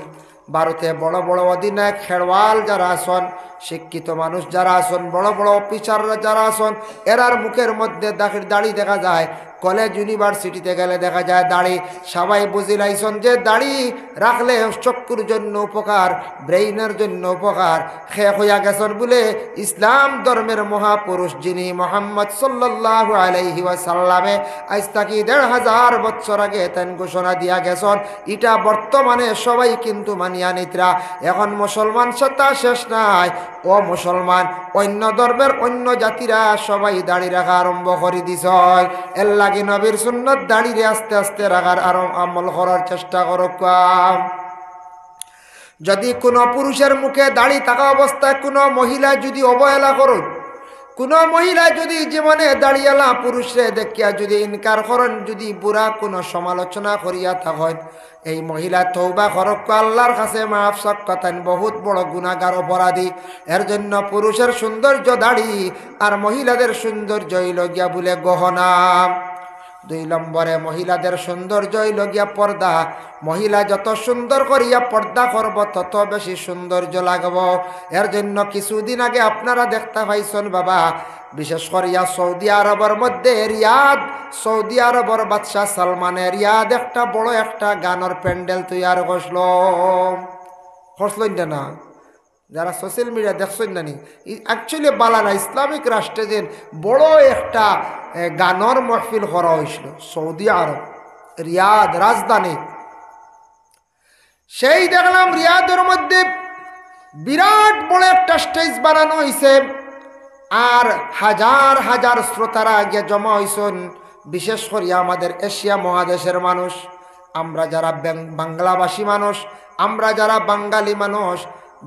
ভারতে বড় বড় অধিনায়ক খেলোয়াড় যারা আসন, শিক্ষিত মানুষ যারা আসন, বড় বড় অফিসাররা যারা আসন, এরার মুখের মধ্যে দাড়ি দেখা যায়। কলেজ ইউনিভার্সিটিতে গেলে দেখা যায় দাড়ি। সবাই বুঝিলাইছেন যে দাড়ি রাখলে চক্ষুর জন্য উপকার, ব্রেইনের জন্য উপকার। খেয়ে হইয়া গেছেন বলে ইসলাম ধর্মের মহাপুরুষ যিনি মোহাম্মদ সাল্লাল্লাহু আলাইহি ওয়াসাল্লামে আজ থাকি 1500 বছর আগে তেন ঘোষণা দিয়া গেছেন। এটা বর্তমানে সবাই কিন্তু মানিয়া নিতরা। এখন মুসলমান সত্তা শেষ নাই, ও মুসলমান অন্য ধর্মের অন্য জাতিরা সবাই দাড়ি রাখা আরম্ভ করে দিছ। এর লাগে নবীর সুন্নত দাড়িরে আস্তে আস্তে রাখার আর আমল করার চেষ্টা করক। যদি কোনো পুরুষের মুখে দাড়ি থাকা অবস্থায় কোনো মহিলা যদি অবহেলা করুন, কোনো মহিলা যদি জীবনে দাঁড়িয়ালা পুরুষরে দেখিয়া যদি ইনকার করেন, যদি বুড়া কোনো সমালোচনা করিয়া থাকেন, এই মহিলা তওবা করক, আল্লাহর কাছে মাফ সাক্ষাতেন, বহুত বড় গুনাহগার অপরাধী। এর জন্য পুরুষের সৌন্দর্য দাড়ি আর মহিলাদের সৌন্দর্য হইল গিয়া বলে গহনা। 2 নম্বরে মহিলাদের সৌন্দর্য হইল গিয়া পর্দা। মহিলা যত সুন্দর করিয়া পর্দা করব তত বেশি সৌন্দর্য লাগব। এর জন্য কিছুদিন আগে আপনারা দেখতে পাইছেন বাবা, বিশেষ করিয়া সৌদি আরবের মধ্যে রিয়াদ, সৌদি আরবের বাদশাহ সালমানের রিয়াদ একটা বড় একটা গানের প্যান্ডেল তৈরি করছিল না? যারা সোশ্যাল মিডিয়া দেখছেন না নি, অ্যাকচুয়ালি বালানা ইসলামিক রাষ্ট্রে যে বড় একটা গানের মাহফিল করা হয়েছিল সৌদি আরব রিয়াদ রাজধানী। সেই দেখলাম রিয়াদের মধ্যে বিরাট বড় একটা স্টেজ বানানো হয়েছে, আর হাজার হাজার শ্রোতারা গিয়ে জমা হয়েছেন। বিশেষ করে আমাদের এশিয়া মহাদেশের মানুষ, আমরা যারা বাংলাভাষী মানুষ, আমরা যারা বাঙালি মানুষ,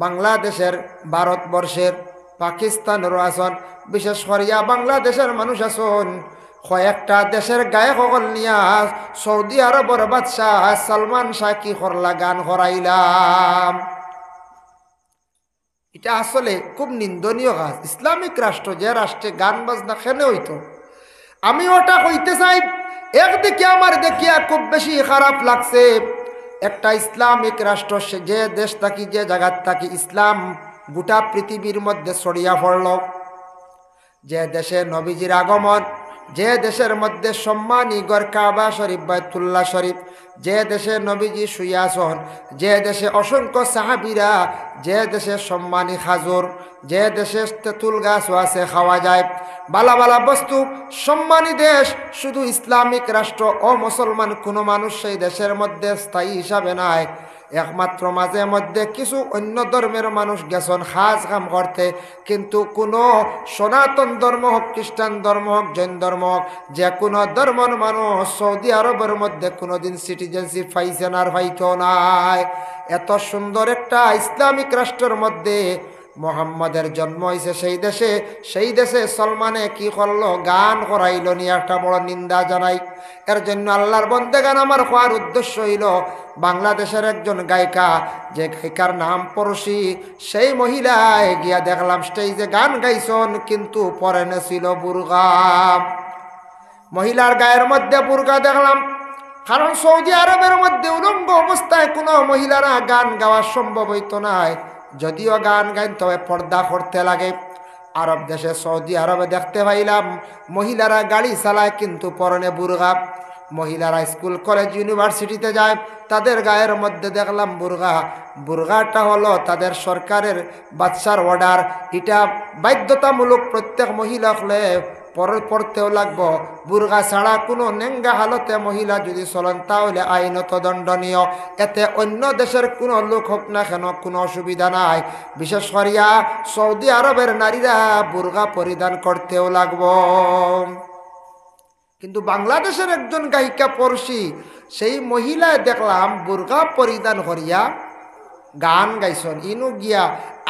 বাংলাদেশের, ভারতবর্ষের, পাকিস্তানেরও আসন, বিশেষ করিয়া বাংলাদেশের মানুষ আসন। কয়েকটা দেশের গায়ক সকল নিয়া সৌদি আরবের বাদশাহ সালমান শাহ কি করলা, গান করাইলাম। এটা আসলে খুব নিন্দনীয় কাজ। ইসলামিক রাষ্ট্র, যে রাষ্ট্রে গান বাজনা খেলে হইতো, আমি ওটা কইতে চাই। একদিকে আমার দেখিয়া খুব বেশি খারাপ লাগছে, একটা ইসলামিক রাষ্ট্র, যে দেশ থাকি, যে জায়গার থাকি ইসলাম গোটা পৃথিবীর মধ্যে ছড়িয়া পড়ল, যে দেশে নবীজির আগমন, যে দেশের মধ্যে সম্মানী গড় কাবা শরীফ, বাইতুল্লাহ শরীফ, যে দেশে নবীজি শুইয়াছেন, যে দেশে অসংখ্য সাহাবীরা, যে দেশে সম্মানী খাজুর, যে দেশে তেঁতুল গাছও আছে, খাওয়া যায় বালা বালা বস্তু, সম্মানী দেশ, শুধু ইসলামিক রাষ্ট্র ও মুসলমান কোনো মানুষ সেই দেশের মধ্যে স্থায়ী হিসাবে নাই। একমাত্র মাঝে মধ্যে কিছু অন্য ধর্মের মানুষ গেছেন খাস কাম করতে, কিন্তু কোনো সনাতন ধর্ম হোক, খ্রিস্টান ধর্ম হোক, জৈন ধর্ম হোক, যে কোনো ধর্মের মানুষ সৌদি আরবের মধ্যে কোনোদিন সিটিজেনশিপ পাইছেন আর পাইতো নাই। এত সুন্দর একটা ইসলামিক রাষ্ট্রের মধ্যে মোহাম্মদের জন্ম হয়েছে, সেই দেশে সলমানে কি করলো, গান করাইল, নিয়ে একটা বড় নিন্দা জানাই। এর জন্য আল্লাহর বন্দেগান আমার হওয়ার উদ্দেশ্য হইল, বাংলাদেশের একজন গায়িকা, যে গায়িকার নাম পরশী, সেই মহিলায় গিয়া দেখলাম স্টেজে গান গাইছন, কিন্তু পরনে ছিল বুরকা। মহিলার গায়ের মধ্যে বুরকা দেখলাম, কারণ সৌদি আরবের মধ্যে উলঙ্গ অবস্থায় কোনো মহিলারা গান গাওয়া সম্ভব হইতো না। যদিও গান গাইন তবে পর্দা করতে লাগে। আরব দেশে সৌদি আরবে দেখতে পাইলাম মহিলারা গাড়ি চালায় কিন্তু পরনে বুরকা। মহিলারা স্কুল কলেজ ইউনিভার্সিটিতে যায়, তাদের গায়ের মধ্যে দেখলাম বুরকা। বুরকাটা হলো তাদের সরকারের বাদশার অর্ডার, এটা বাধ্যতামূলক, প্রত্যেক মহিলা হলে পড়তেও লাগবো। বুরকা ছাড়া কোনো নেঙ্গা হালতে মহিলা যদি চলেন তাহলে আইনত দণ্ডনীয়। এতে অন্য দেশের কোনো লোক হোক না কেন কোনো অসুবিধা নাই। বিশেষ করিয়া সৌদি আরবের নারীরা বুরকা পরিধান করতেও লাগবো। কিন্তু বাংলাদেশের একজন গায়িকা পরশী, সেই মহিলায় দেখলাম বুরকা পরিধান করিয়া গান গাইছন। ইনু গিয়া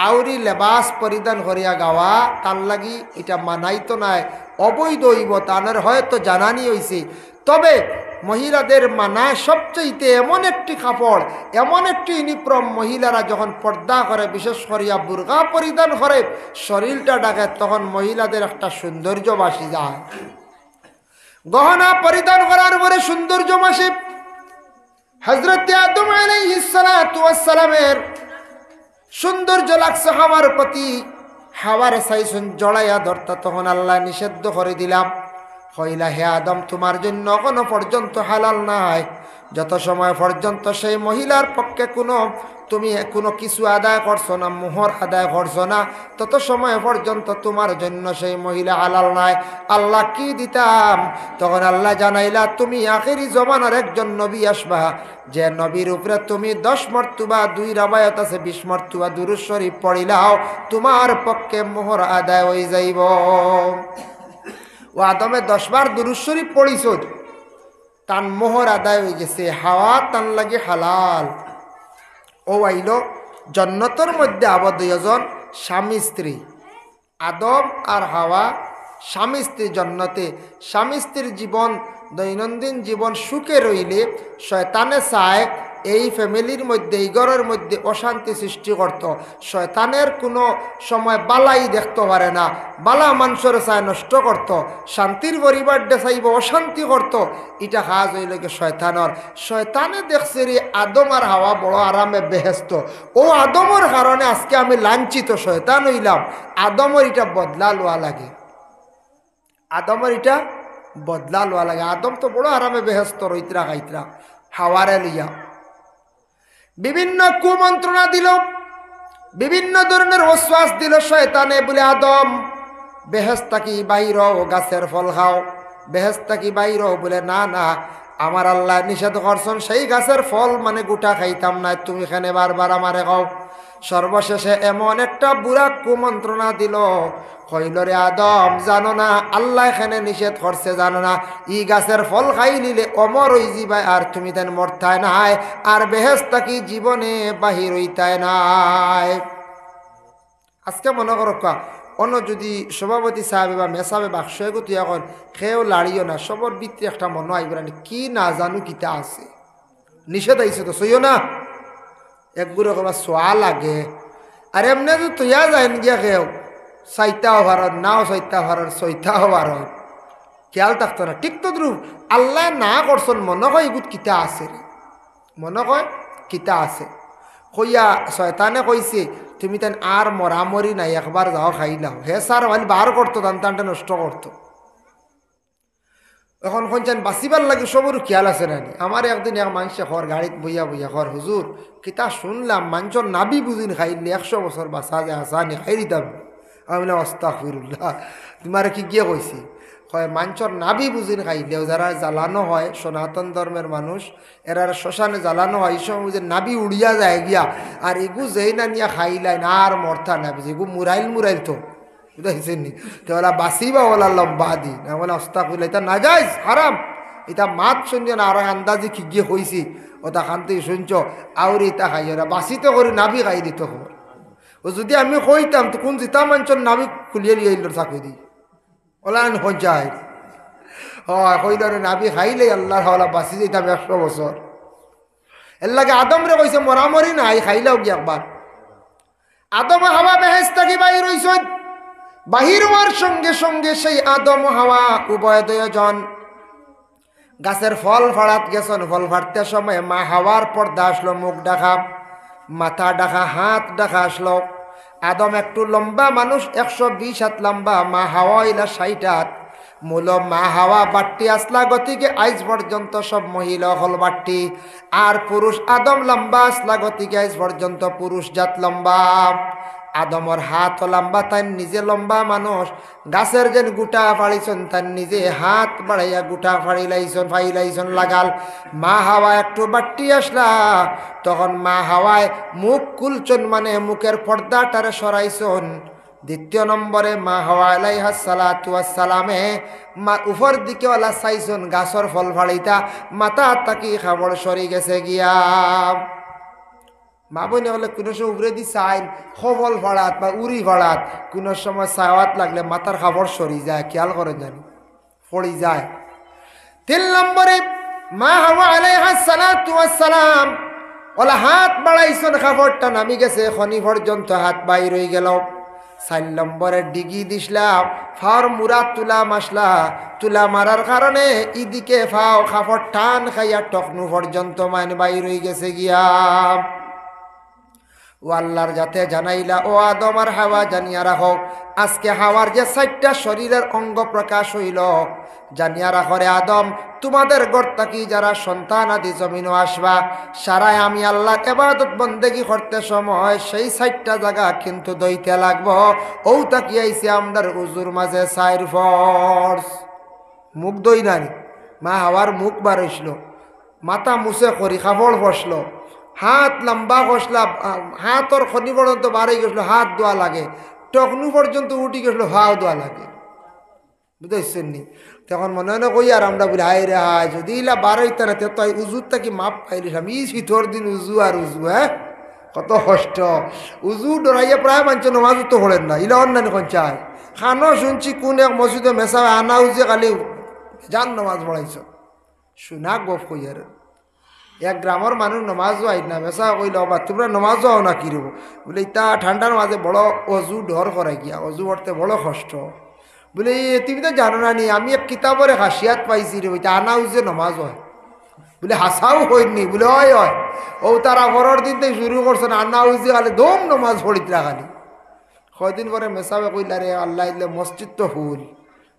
আউরি লেবাস পরিধান করিয়া গাওয়া তার লাগি এটা মানাইতো নাই, অবৈধ হইব, তানের হয়তো জানানি হইছে। তবে মহিলাদের মানায় সবচেয়ে এমন একটি কাপড়, এমন একটি ইউনিফর্ম, মহিলারা যখন পর্দা করে, বিশেষ করিয়া বুরকা পরিধান করে, শরীরটা ডাকে, তখন মহিলাদের একটা সৌন্দর্য বাসি যায়। গহনা পরিধান করার পরে সৌন্দর্য মাসে হযরত আদম আলাইহিস সালাতু ওয়াস সালামের সৌন্দর্য লাগছে হাওয়ার প্রতি। হাওয়ার চাইছুন জড়াইয়া ধরতা, তখন আল্লাহ নিষিদ্ধ করে দিলাম, কইলা হে আদম তোমার জন্য এখনো পর্যন্ত হালাল নাই। যত সময় পর্যন্ত সেই মহিলার পক্ষে তুমি কোনো কিছু আদায় করছো না, মোহর আদায় করছো না, তত সময় পর্যন্ত তোমার জন্য সেই মহিলা হালাল নাই। আল্লাহ কি দিতাম? তখন আল্লাহ জানাইলা তুমি আখিরি জমানার একজন নবী আসবা, যে নবীর উপরে তুমি 10 মর্তবা, 2 রাবায়াত আছে 20 মর্তবা দুরূদ শরীফ পড়িলাও, তোমার পক্ষে মোহর আদায় হয়ে যাইব। ও আদমে 10 বার দুরূদ শরীফ পড়িছ, তান মোহর আদায় হয়ে গেছে, হাওয়া তান লাগে হালাল। ও আইল জান্নাতের মধ্যে আবদ্ধ 2 জন স্বামী স্ত্রী, আদম আর হাওয়া স্বামী স্ত্রীর জন্নতে, স্বামী স্ত্রীর জীবন দৈনন্দিন জীবন সুখে রইলে শয়তানে চায় এই ফ্যামিলির মধ্যে, এই ঘরের মধ্যে অশান্তি সৃষ্টি করত। শয়তানের কোনো সময় বালাই দেখতে পারে না, বালা মানুষের চায় নষ্ট করত, শান্তির পরিবার চাইব অশান্তি করত। এটা কাজ হইল কি শয়তানর। শয়তানে দেখছে রে আদম আর হাওয়া বড় আরামে বেহেস্ত, ও আদমর কারণে আজকে আমি লাঞ্ছিত শয়তান হইলাম। আদমর এটা বদলা লওয়া লাগে, আদমের এটা বদলা লওয়া লাগে। আদম তো বড় আরামে বেহেস্ত রইতরা খাইতরা, হাওয়ারে লইয়া বিভিন্ন কুমন্ত্রণা দিল, বিভিন্ন ধরনের ওয়াসওয়াস দিল শয়তানে, বলে আদম বেহেশত কি বাইর গাছের ফল খাও, বেহেশত কি বাইর, বলে না না আমার আল্লাহ নিষেধ করছেন সেই গাছের ফল মানে গোটা খাইতাম না, তুমি এখানে বারবার আমারে খাও। সর্বশেষে এমন একটা বুড়া কুমন্ত্রণা দিল, কইল রে আদম জানো না আল্লাহ এখানে নিষেধ করছে, জানো না ই গাছের ফল খাই নিলে অমর হই যাবাই, আর তুমি তেন মরতায় নাই, আর বেহেশত কি জীবনে বাহির হইতায় নাই। আজকে মনে করো অন্য যদি সভাপতি সাহেব বা মেসাবে বাক্স এগুতি এখন খেয়েও লাড়িও না, সবর ভিতরে একটা মনে আইবরানি কি না জানু কিতা আছে, নিষেধ আইছে তো সইও না, একগুলো কবা সোয়া লাগে। আর এমনি তো তুইয়া যায় গিয়া খেয়েও চাইতাও ভারত, নাও চাইতা ভারত, ছয়টাও ভারত, খেয়াল থাকতো না। ঠিক তো দ্রুপ আল্লাহ না করছেন, মনে হয় এগুত কিতা আছে রে, মনে হয় কিতা আছে। কইয়া শয়তানে কইছে তুমি তেন আর মরামরি নাই, একবার যাও খাইলাও। হে স্যার মানে বার করতো, টানটা নষ্ট করতো। এখন শুনছেন বাঁচিবার লাগে সবর খেয়াল আছে নানি। আমার একদিন এক মানুষে ঘর গাড়িত বইয়া বইয়া ঘর হুজুর কিতা শুনলাম মানুষের নাবি বুঝিন খাইলে 100 বছর বাঁচা যায়, আসানি খাই দিতাম। আমি বললাম আস্তাগফিরুল্লাহ, তোমার কি গিয়ে কইছি? হয় মানুষের নাবি বুঝিন খাইলেও যারা জ্বালানো হয় সনাতন ধর্মের মানুষ, এরা শ্মশানে জ্বালানো হয়, এই সময় যে নাবি উড়িয়া যায় গিয়া, আর এগু যেই না নিয়া খাইলাই না আর মর্থা নাবি, এগু মুরাইল তো বুঝাইছেনি, তো ওলা বাঁচিবা ওলা লম্বা দিন। বলে আস্তাগফিরুল্লাহ, এটা না যাইজ হারাম, এটা মাত শুনছ না, আর আন্দাজি কি গিয়ে কইছি ওটা খানতে শুনছ আউরি এটা খাই, ওরা বাঁচিতে করে নাবি খাই দিত খবর। ও যদি আমি কইতাম তো কোন জিতা মানুষের নাবি খুলিয়ে লিয়ে এলো চাকরি দি ওলা হজায়, হয় কইলে নাবি খাইলে আল্লাহর হাওলা বাঁচি যেতাম 100 বছর। এর লাগে আদম রে কইছে মরামরি নাই, খাইলেও কি একবার। আদম হাওয়া বেহেশত কি বাইর হইছেন, বাহির হওয়ার সঙ্গে সঙ্গে সেই আদম হাওয়া উভয় দুজন গাছের ফল ফাড়াত গেছেন। ফল ফাড়তে সময় মা হাওয়ার পর্দা আসলো, মুখ ডাকা, মাথা ডাকা, হাত ডাকা আসলো। আদম একটু লম্বা মানুষ, 120 হাত লম্বা, মা হাওয়া ইলা 60 হাত। মূল মা হাওয়া বাট্টি আসলা গতিকে আইজ পর্যন্ত সব মহিলা হল বাট্টি, আর পুরুষ আদম লম্বা আসলা গতিকে আইজ পর্যন্ত পুরুষ জাত লম্বা। আদমর হাত লম্বা, তাই নিজে লম্বা মানুষ, গাছের যেন গুটা ফাড়িছন তার নিজে হাত বাড়াইয়া গুটা ফাইলাইছন লাগাল। মা হাওয়া একটু বাট্টি আসলা, তখন মা হাওয়ায় মুখ কুলচন মানে মুখের পর্দাটারে সরাইছন। দ্বিতীয় নম্বরে মা হাওয়া আলাইহিস সালাতু ওয়াস সালামে মা উপর দিকে ওলা চাইছন গাছর ফল ফাড়িতা, মাথা তাকি খাবার সরি গেছে গিয়া। মা বইনে হলে কোনো সময় উপরে দি চাইন ফল ফাড়াত বা উড়ি ফাড়াত, কোনো সময় চাওয়াত লাগলে মাথার খাবার সরি যায়, খেয়াল করেন জানি পড়ি যায়। 3 নম্বরে মা হাওয়া আলাইহিস সালাতু ওয়াস সালাম ওলা হাত বাড়াইছন, খাবারটা নামি গেছে, খনি পর্যন্ত হাত বাইর হয়ে গেল। 4 নম্বরে ডিগি দিসলা, ফাওর মুরা তুলা মাসলা, তুলা মারার কারণে ইদিকে ফাও খাফর টান খাইয়া টকনু পর্যন্ত মান বাইর হয়ে গেছে গিয়া। ও আল্লাহর যাতে জানাইলা, ও আদম আর হাওয়া জানিয়া রাখো, আজকে হাওয়ার যে 4টা শরীরের অঙ্গ প্রকাশ হইল, জানিয়া রাখো রে আদম, তোমাদের গর্তা কি যারা সন্তান আদি জমিনও আসবা, সারাই আমি আল্লাহর ইবাদত বন্দেগি করতে সময় সেই 4টা জায়গা কিন্তু দইতে লাগবো। ও তাকিয়াইছে আমরার উজুর মাঝে 4 ফর্স। মুখ দই নাই, মা হাওয়ার মুখ বার হইছিল, মাথা মুছে করি কাপড় বসলো, হাত লম্বা কষলা, হাতর খনি পর্যন্ত বাড়ি গেছিল, হাত দোয়া লাগে, টকনু পর্যন্ত উঠি গেছিল, হাও দোয়া লাগে, বুঝতেছেন নি? তখন মনে হয় না কই আর আমরা বলি হাই রে হাই, যদি ইলা বারোইতে না তো উজুর থাকি মাপ পাইলিস আমি শীতর দিন উজু আর উজু, হ্যাঁ কত কষ্ট উজু ডরাইয়া প্রায় মানুষ নমাজ তো পড়েন না ইলা অন্যান্য কোন চায় খানো শুনছি কোন এক মসজিদে মেসা আনা উজে খালি যান নমাজ পড়াইছ শুনা গপ কইয়ার এক গ্রামের মানুষ নমাজও আই না মেসা কইল বা তোমরা নমাজও আও না কি রব বলে ইতা ঠান্ডার মাঝে বড় অজু ডর করাই গিয়া অজু করতে বড় কষ্ট বলে তুমি তো জানো না নি আমি এক কিতাবরে খাসিয়াত পাইছি রে ওইটা আনা উজে নমাজ হয় বলে হাসাও হয়নি বলে হয় হয় ও তারা পরের দিন থেকে শুরু করছেন আন্না উজে খালি দম নমাজ পড়িতরা খালি কয়দিন পরে মেসাবে কইলা রে আল্লাহ ইল্লে মসজিদ তো ফুল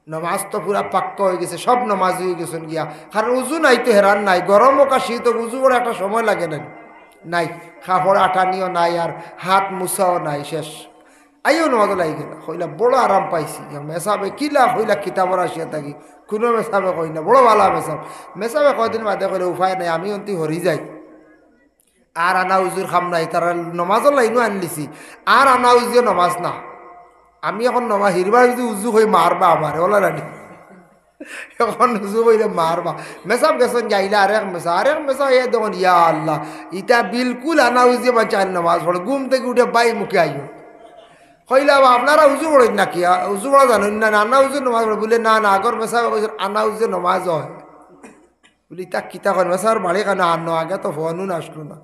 নমাজ তো পুরা পাক্কা হয়ে গেছে সব নমাজ হয়ে গেছেন গিয়া কারণ উজু নাই তো হেরান নাই গরম হোক শীত হোক উজু করে একটা সময় লাগে না নাই খাফড় আটানিও নাই আর হাত মুছাও নাই শেষ আইও নমাজ লাগি গেল কইলা বড় আরাম পাইছি মেসাবে কিলা কইলা কিতাবর আসিয়া থাকি কোনো মেসাবে কই না বড় ভালো মেসাবে কয়দিন বাদে কইলে উপায় নাই আমি অন্তি হরি যাই আর আনা উজুর খাম নাই তারা নমাজর লাইনও আনলিছি আর আনা উজিও নমাজ না আমি এখন নমাজ হিরবার যদি উজু হয়ে মারবা আমার ওলা রানি এখন উজু হইলে মারবা মেসাব গেছেন যাইলা আরেক মেসা এ দেখুন ইয়া আল্লাহ ইটা বিলকুল আনা উজিয়ে বাচ্চা নমাজ পড়ে ঘুম থেকে উঠে বাই মুখে আইও কইলা আপনারা উজু পড়েন নাকি উজু পড়া জানেন না আনা উজু নমাজ পড়ে বলে না না আগর মেসাব কইছেন আনা উজু নমাজ হয় বলি তা কিতা করেন মেসার বাড়ি কেন আনো আগে তো ফোনও না আসলো না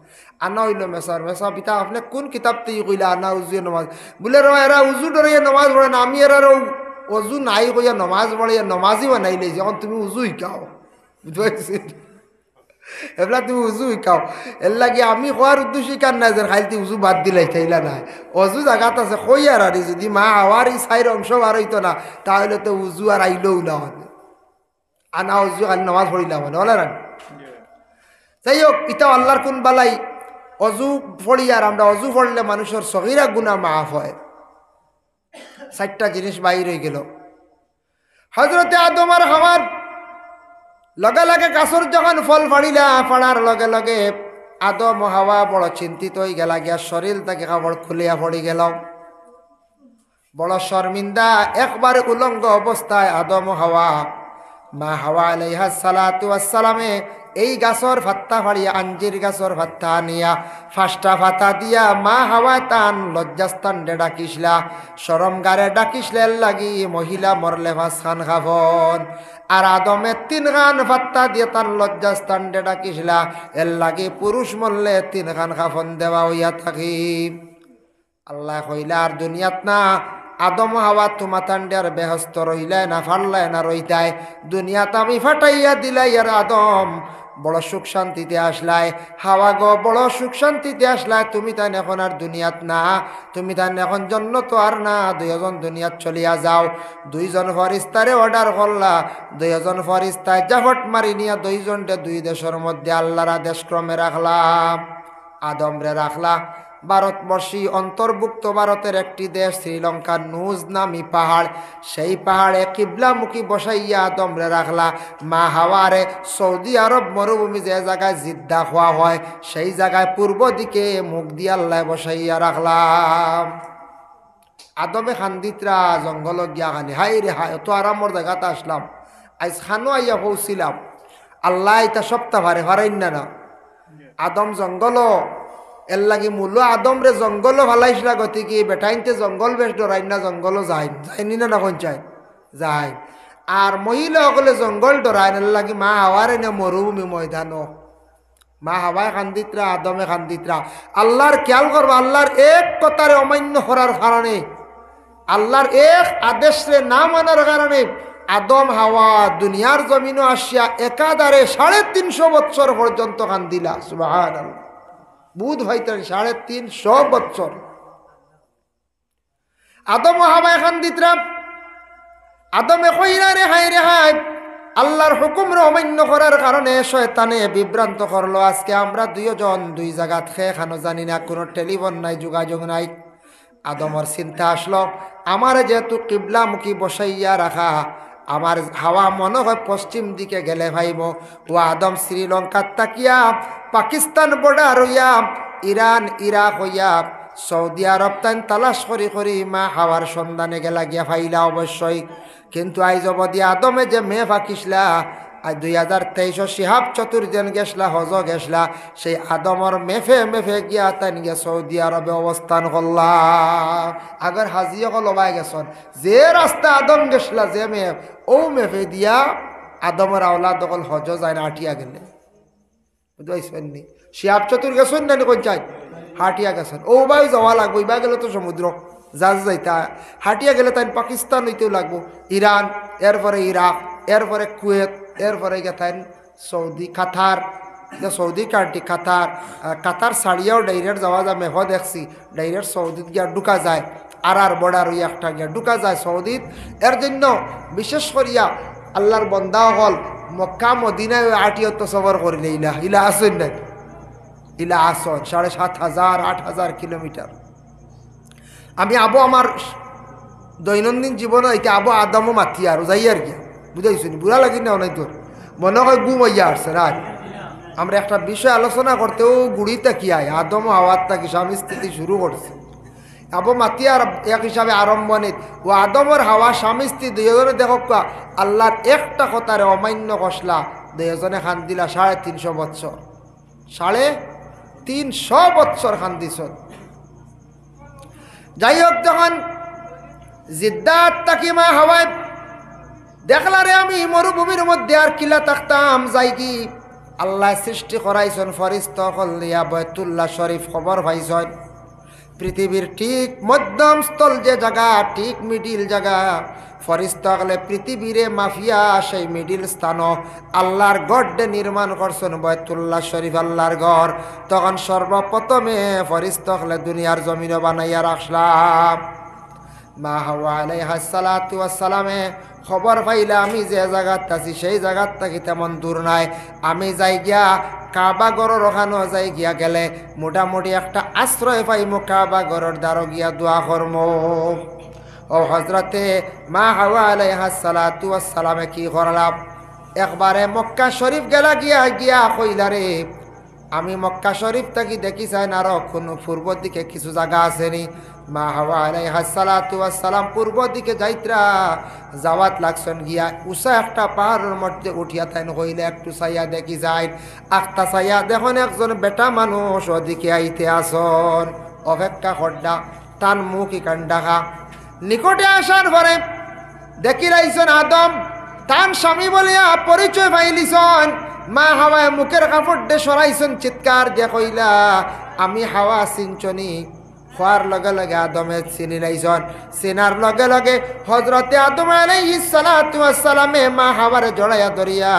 আনা হইল মেসা পিতা আপনি কোন কিতাব থেকে কইলা আনা উজু নমাজ বলে র এরা উজু ডরাইয়া নমাজ পড়ে না আমি এরা অজু নাই কইয়া নমাজ পড়ে নমাজই বানাই লেছি এখন তুমি উজু শিকাও বুঝতে পারছি এগুলা তুমি উজু শিকাও এর লাগে আমি কোয়ার উদ্দেশ্য শিকার নাই যে খাইতে উজু বাদ দিলাই থাইলা নাই অজু জায়গাত আছে কই আর যদি মা আওয়ার এই সাইর অংশ বার হইতো না তাহলে তো উজু আর আইলেও না হবে আনা উজু খালি নমাজ পড়িলাম মানে বলে রান যাই হোক ইটা আল্লাহর কোন বালাই অজু পড়ি আর আমরা অজু পড়লে মানুষের সগীরা গুনাহ মাফ হয় 4টা জিনিস বাইর হয়ে গেল হযরতে আদম আর হাওয়ার লগে লগে গাছর যখন ফল ফাড়িলা ফাড়ার লগে লগে আদম ও হাওয়া বড় চিন্তিত হয়ে গেলা গিয়া শরীর থেকে কাপড় খুলিয়া পড়ি গেল বড় শর্মিন্দা একবারে উলঙ্গ অবস্থায় আদম ও হাওয়া মা হাওয়া আলাইহা সালাতু ওয়াসসালামে এই গাছর ফাত্তা ফাড়িয়া আঞ্জির গাছর ফাত্তা আনিয়া 5টা ফাতা দিয়া মা হাওয়া তান লজ্জাস্থান ডাকিসলা শরম গারে ডাকিসলের লাগি মহিলা মরলে 5 খান খাফন আর আদমে 3 খান ফাত্তা দিয়ে তান লজ্জাস্থান ডাকিসলা এর লাগি পুরুষ মরলে 3 খান খাফন দেওয়া হইয়া থাকি আল্লাহ কইলা আর দুনিয়াত না আদম হাওয়া তোমাতান্ডার বেহস্ত রইলায় না ফারলায় না রইতায় দুনিয়াত আমি ফাটাইয়া দিলাই আর আদম বড় সুখ শান্তিতে আসলাই হাওয়া গো বড় সুখ শান্তিতে আসলাই তুমি তাই এখন আর দুনিয়াত না তুমি তাই এখন জন্য তো আর না 2 জন দুনিয়াত চলিয়া যাও 2 জন ফরিস্তারে অর্ডার করলা 2 জন ফরিস্তায় জাফট মারি নিয়া 2 জনকে 2 দেশের মধ্যে আল্লাহর আদেশ ক্রমে রাখলাম আদম রে রাখলা ভারতবর্ষী অন্তর্ভুক্ত ভারতের একটি দেশ শ্রীলঙ্কার নুজ নামি পাহাড় সেই পাহাড়ে কিবলামুখী বসাইয়া আদমরে রাখলা মা হাওয়ারে সৌদি আরব মরুভূমি যে জায়গায় জিদ্দা হওয়া হয় সেই জায়গায় পূর্ব দিকে মুখ দিয়ে আল্লাহ বসাইয়া রাখলাম আদমে খান্দিতরা জঙ্গল গিয়া খানি হাই রে হাই তো আরামর জায়গাতে আসলাম আজ খানো আইয়া পৌঁছিলাম আল্লাহ এটা সপ্তাহ ভারে ভারাইন না আদম জঙ্গল এর লাগে মূল্য আদম রে জঙ্গল ভালাইছিলা গতিকে বেটাইনতে জঙ্গল বেশ ডরাইন না জঙ্গলও যায়নি না কোন চাই যায় আর মহিলা সকলে জঙ্গল ডরাইন এর লাগে মা হাওয়ারে না মরুভূমি ময়দান মা হাওয়ায় খান্দিতরা আদমে খান্দিতরা আল্লাহর খেয়াল করবা আল্লাহর এক কথারে অমান্য করার কারণে আল্লাহর এক আদেশরে না মানার কারণে আদম হাওয়া দুনিয়ার জমিনও আসিয়া একাধারে 350 বছর পর্যন্ত কান্দিলা সুবহানাল্লাহ বুধ ভাইতেন 350 বছর আদম হাওয়া খান্দিতরা আদমে কইরা রে হাই আল্লাহর হুকুমরে অমান্য করার কারণে শয়তানে বিভ্রান্ত করলো আজকে আমরা 2 জন 2 জায়গাত খানো জানি না কোনো টেলিফোন নাই যোগাযোগ নাই আদমর চিন্তা আসলো আমার যেহেতু কিবলামুখী বসাইয়া রাখা আমার হাওয়া মনে হয় পশ্চিম দিকে গেলে ভাইব ও আদম শ্রীলঙ্কার তাকিয়া পাকিস্তান বর্ডার হইয়া ইরান ইরাক হইয়া সৌদি আরব তাই তালাশ করি মা হাওয়ার সন্ধানে গেলা গিয়া ফাইলা অবশ্যই কিন্তু আইজ অবধি আদমে যে মেয়ে ফাঁকিসলা আর 2023 শিহাব চতুর্দিন গেছলা হজ গেছলা সেই আদমর মেফে মেফে গিয়া তাই গিয়া সৌদি আরবে অবস্থান করলা আগর হাজিও লবাই গেছন যে রাস্তা আদম গেছলা যে মেফ ও মেফে দিয়া আদমর আওলা দখল হজ যায় না আটিয়া গেলে বুঝতে নি শিহাব চতুর গেছেন না কোন চাই হাটিয়া গেছেন ও বাই যাওয়া লাগবো ইবা গেলে তো সমুদ্র জাহাজ যাইতা হাটিয়া গেলে তাই পাকিস্তান হইতেও লাগবো ইরান এরপরে ইরাক এরপরে কুয়েত এরপরে গেতেন সৌদি কাতার সৌদি কান্ট্রি কাতার কাতার ছাড়িয়াও ডাইরেক্ট যাওয়া যায় মেহ দেখছি ডাইরেক্ট সৌদিত গিয়া ঢুকা যায় আর বর্ডার ওই একটা গিয়া ঢুকা যায় সৌদিত এর জন্য বিশেষ করিয়া আল্লাহর বন্দা হল মক্কা মদিনায় আটিয়ত সফর করিলে ইলা আসেন না ইলা আসন 7,500 8,000 কিলোমিটার আমি আবো আমার দৈনন্দিন জীবনে এটা আবো আদমও মাতি আর যাই আর কি বুঝাইছি বুড়া লাগি না অনেক তোর মনে হয় গুম হইয়া আসছে না আমরা একটা বিষয় আলোচনা করতেও গুড়িতে কি আয় আদম হাওয়ার তাকে স্বামী স্থিতি শুরু করছে আবো মাতি আর এক হিসাবে আরম্ভণিত ও আদমর হাওয়া স্বামী স্ত্রী দুজনে দেখো আল্লাহর একটা কথারে অমান্য কষলা দুজনে খান দিলা 350 বৎসর 350 বৎসর খান দিছ যাই হোক যখন জিদ্দাত তাকিমা হাওয়ায় দেখলা রে আমি মরুভূমির মধ্যে আর কিলা থাকতাম যাই কি আল্লাহ সৃষ্টি করাইছেন ফরিস্তা কলিয়া বাইতুল্লাহ শরীফ খবর পাইছেন পৃথিবীর ঠিক মধ্যম স্থল যে জায়গা ঠিক মিডিল জায়গা ফরিস্তা হলে পৃথিবীরে মাফিয়া সেই মিডিল স্থান আল্লাহর গড়ে নির্মাণ করছেন বাইতুল্লাহ শরীফ আল্লাহর গড় তখন সর্বপ্রথমে ফরিস্তা হলে দুনিয়ার জমিনে বানাইয়া রাখলাম মা হাওয়া আলাইহিস সালাতু ওয়াস সালামে খবর পাইলা আমি যে জায়গাত আছি সেই জায়গাত থাকি তেমন দূর নাই আমি যাই গিয়া কাবা গড় রখানো যাই গিয়া গেলে মোটামুটি একটা আশ্রয় পাইমো কাবা গড়ের দ্বারো গিয়া দোয়া করম ও হজরতে মা হাওয়া আলাইহিস সালাতু ওয়াস সালামে কি করলাম একবারে মক্কা শরীফ গেলা গিয়া কইলা রে আমি মক্কা শরীফ থাকি দেখি চাই না আরো কোনো পূর্ব দিকে কিছু জায়গা আসেনি মা হাওয়া আলাইহিস সালাতু ওয়াস সালাম পূর্ব দিকে যাইত্রা যাওয়াত লাগছেন গিয়া উষা একটা পাহাড়ের মধ্যে উঠিয়া তাইন কইলে একটু চাইয়া দেখি যাই আখতা চাইয়া দেখুন একজন বেটা মানুষ ওদিকে আইতে আসন অপেক্ষা খড্ডা তান মুখ ইকান ডাকা নিকটে আসার পরে দেখি রাইছেন আদম তান স্বামী বলিয়া পরিচয় পাইলিছন মা হাওয়ায় মুখের কাপড় দে সরাইছেন চিৎকার দিয়ে কইলা আমি হাওয়া চিনচনি হওয়ার লগে লগে আদমে চিনি লাইছন চিনার লগে লগে হজরতে আদম আলাইহিস সালাতু ওয়াস সালামে মা হাওয়ারে জড়াইয়া ধরিয়া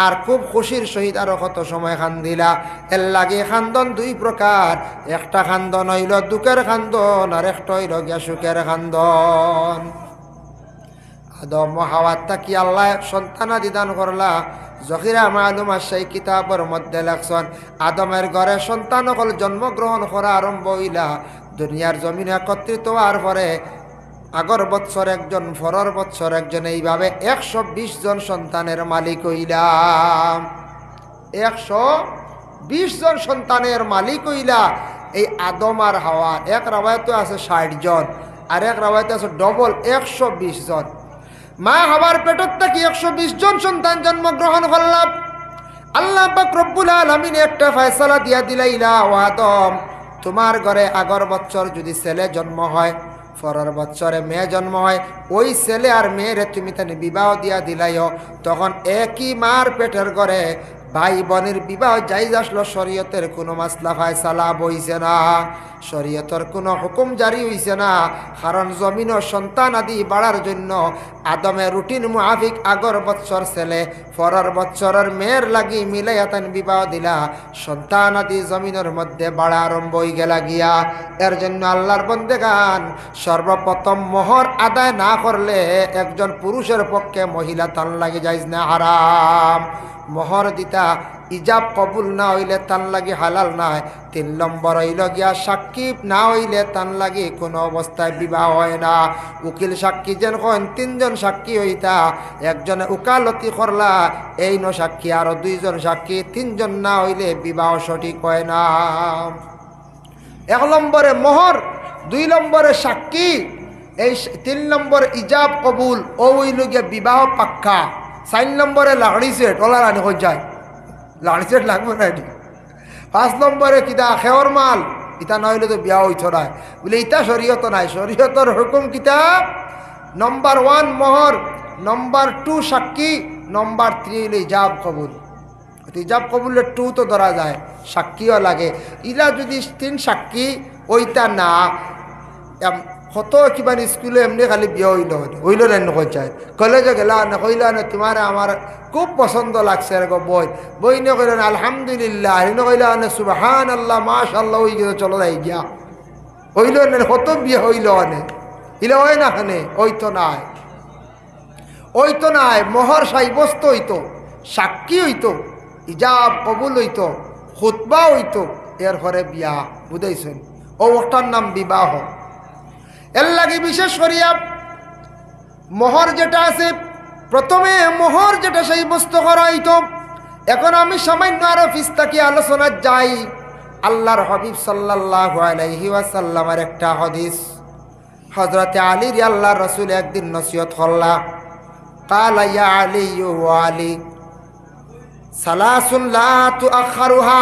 আর খুব খুশির সহিত আরো কত সময় খান্দিলা এর লাগে খান্দন দুই প্রকার একটা খান্দন হইল দুঃখের খান্দন আর একটা হইল গিয়া সুখের খান্দন আদম হাওয়ার তাকি আল্লাহ সন্তানাদি দান করলা জহিরা মালুম সেই কিতাবের মধ্যে লেখছেন আদমের ঘরে সন্তান সকল জন্মগ্রহণ করা আরম্ভ হইলা দুনিয়ার জমিনে একত্রিত হওয়ার পরে আগর বৎসর একজন পরের বৎসর একজন এইভাবে 120 জন সন্তানের মালিক হইলা 120 জন সন্তানের মালিক হইলা এই আদম আর হাওয়া এক রাওয়ায়াতে আছে 60 জন আর এক রাওয়ায়াতে আছে ডবল 120 জন মা হাওয়ার পেটত থেকে 120 জন সন্তান জন্মগ্রহণ করলাম আল্লাহ পাক রব্বুল আলামিন একটা ফয়সালা দিয়া দিলাইলা ও আদম তোমার ঘরে আগর বছর যদি ছেলে জন্ম হয় পরের বছরে মেয়ে জন্ম হয় ওই ছেলে আর মেয়েরে তুমি তানে বিবাহ দিয়া দিলাইও তখন একই মার পেটের ঘরে ভাই বোনের বিবাহ জায়েজ আসলো শরীয়তের কোনো মাসলা ফয়সালা বইছে না শরীয়তের কোনো হুকুম জারি হইছে না কারণ জমিন ও সন্তান আদি বাড়ার জন্য আদমের রুটিন মুআফিক আগর বছর ছেলে পরের বছরের মেয়ের লাগি মিলাইয়া তান বিবাহ দিলা সন্তান আদি জমিনের মধ্যে বাড়া আরম্ভ হয়ে গেলা গিয়া এর জন্য আল্লাহর বন্দেগান সর্বপ্রথম মোহর আদায় না করলে একজন পুরুষের পক্ষে মহিলা তান লাগে যাইজ না হারাম মোহর দিতা ইজাব কবুল না হইলে তান লাগে হালাল নাই 3 নম্বর হইল গিয়া সাক্ষী না হইলে তান লাগে কোনো অবস্থায় বিবাহ হয় না উকিল সাক্ষী যেন কন 3 জন সাক্ষী হইতা একজনে উকালতি করলা এই ন সাক্ষী আর 2 জন সাক্ষী 3 জন না হইলে বিবাহ সঠিক হয় না 1 নম্বরে মোহর 2 নম্বরে সাক্ষী এই 3 নম্বর ইজাব কবুল ও হইল গিয়া বিবাহ পাক্কা 4 নম্বরে লাড়ি সেট ওলা রানি হয়ে যায় লাড়ি সেট লাগবে না এটি 5 নম্বরে কিতা খেওর মাল ইতা নইলে তো বিয়া হইত না বলে ইতা শরীয়ত নাই শরীয়তর হুকুম কিতাব নম্বর 1 মোহর নম্বর 2 সাক্ষী নম্বর 3 হইলে ইজাব কবুল ইজাব কবুলের 2 তো ধরা যায় সাক্ষীও লাগে ইলা যদি 3 সাক্ষী ওইটা না কত কিবা স্কুলে এমনি খালি বিয়ে হইল না নকল চাই কলেজে গেলা না কইলা না তোমার আমার খুব পছন্দ লাগছে এরকম বই নে কইল না আলহামদুলিল্লাহ হিনে কইলা না সুবহানাল্লাহ মাশাআল্লাহ ওই গিয়ে চলো যাই গিয়া হইল না কত বিয়ে হইল না ইলে হয় না খানে ওই তো নাই মোহর সাব্যস্ত হইতো সাক্ষী হইতো ইজাব কবুল হইতো খুতবা হইতো এর পরে বিয়া বুঝাইছেন ও ওটার নাম বিবাহ এর লাগে বিশেষ করিয়া মোহর যেটা আছে প্রথমে মোহর যেটা সাব্যস্ত করা হইতো এখন আমি সামান্য আরো ফিস্তাকি আলোচনা যাই আল্লাহর হাবিব সাল্লাল্লাহু আলাইহি ওয়াসাল্লামের একটা হাদিস হযরত আলী আল্লাহর রাসূল একদিন নসিহত করলা ক্বালা ইয়া আলী ওয়া আলী সালাসুন লা তুআখারুহা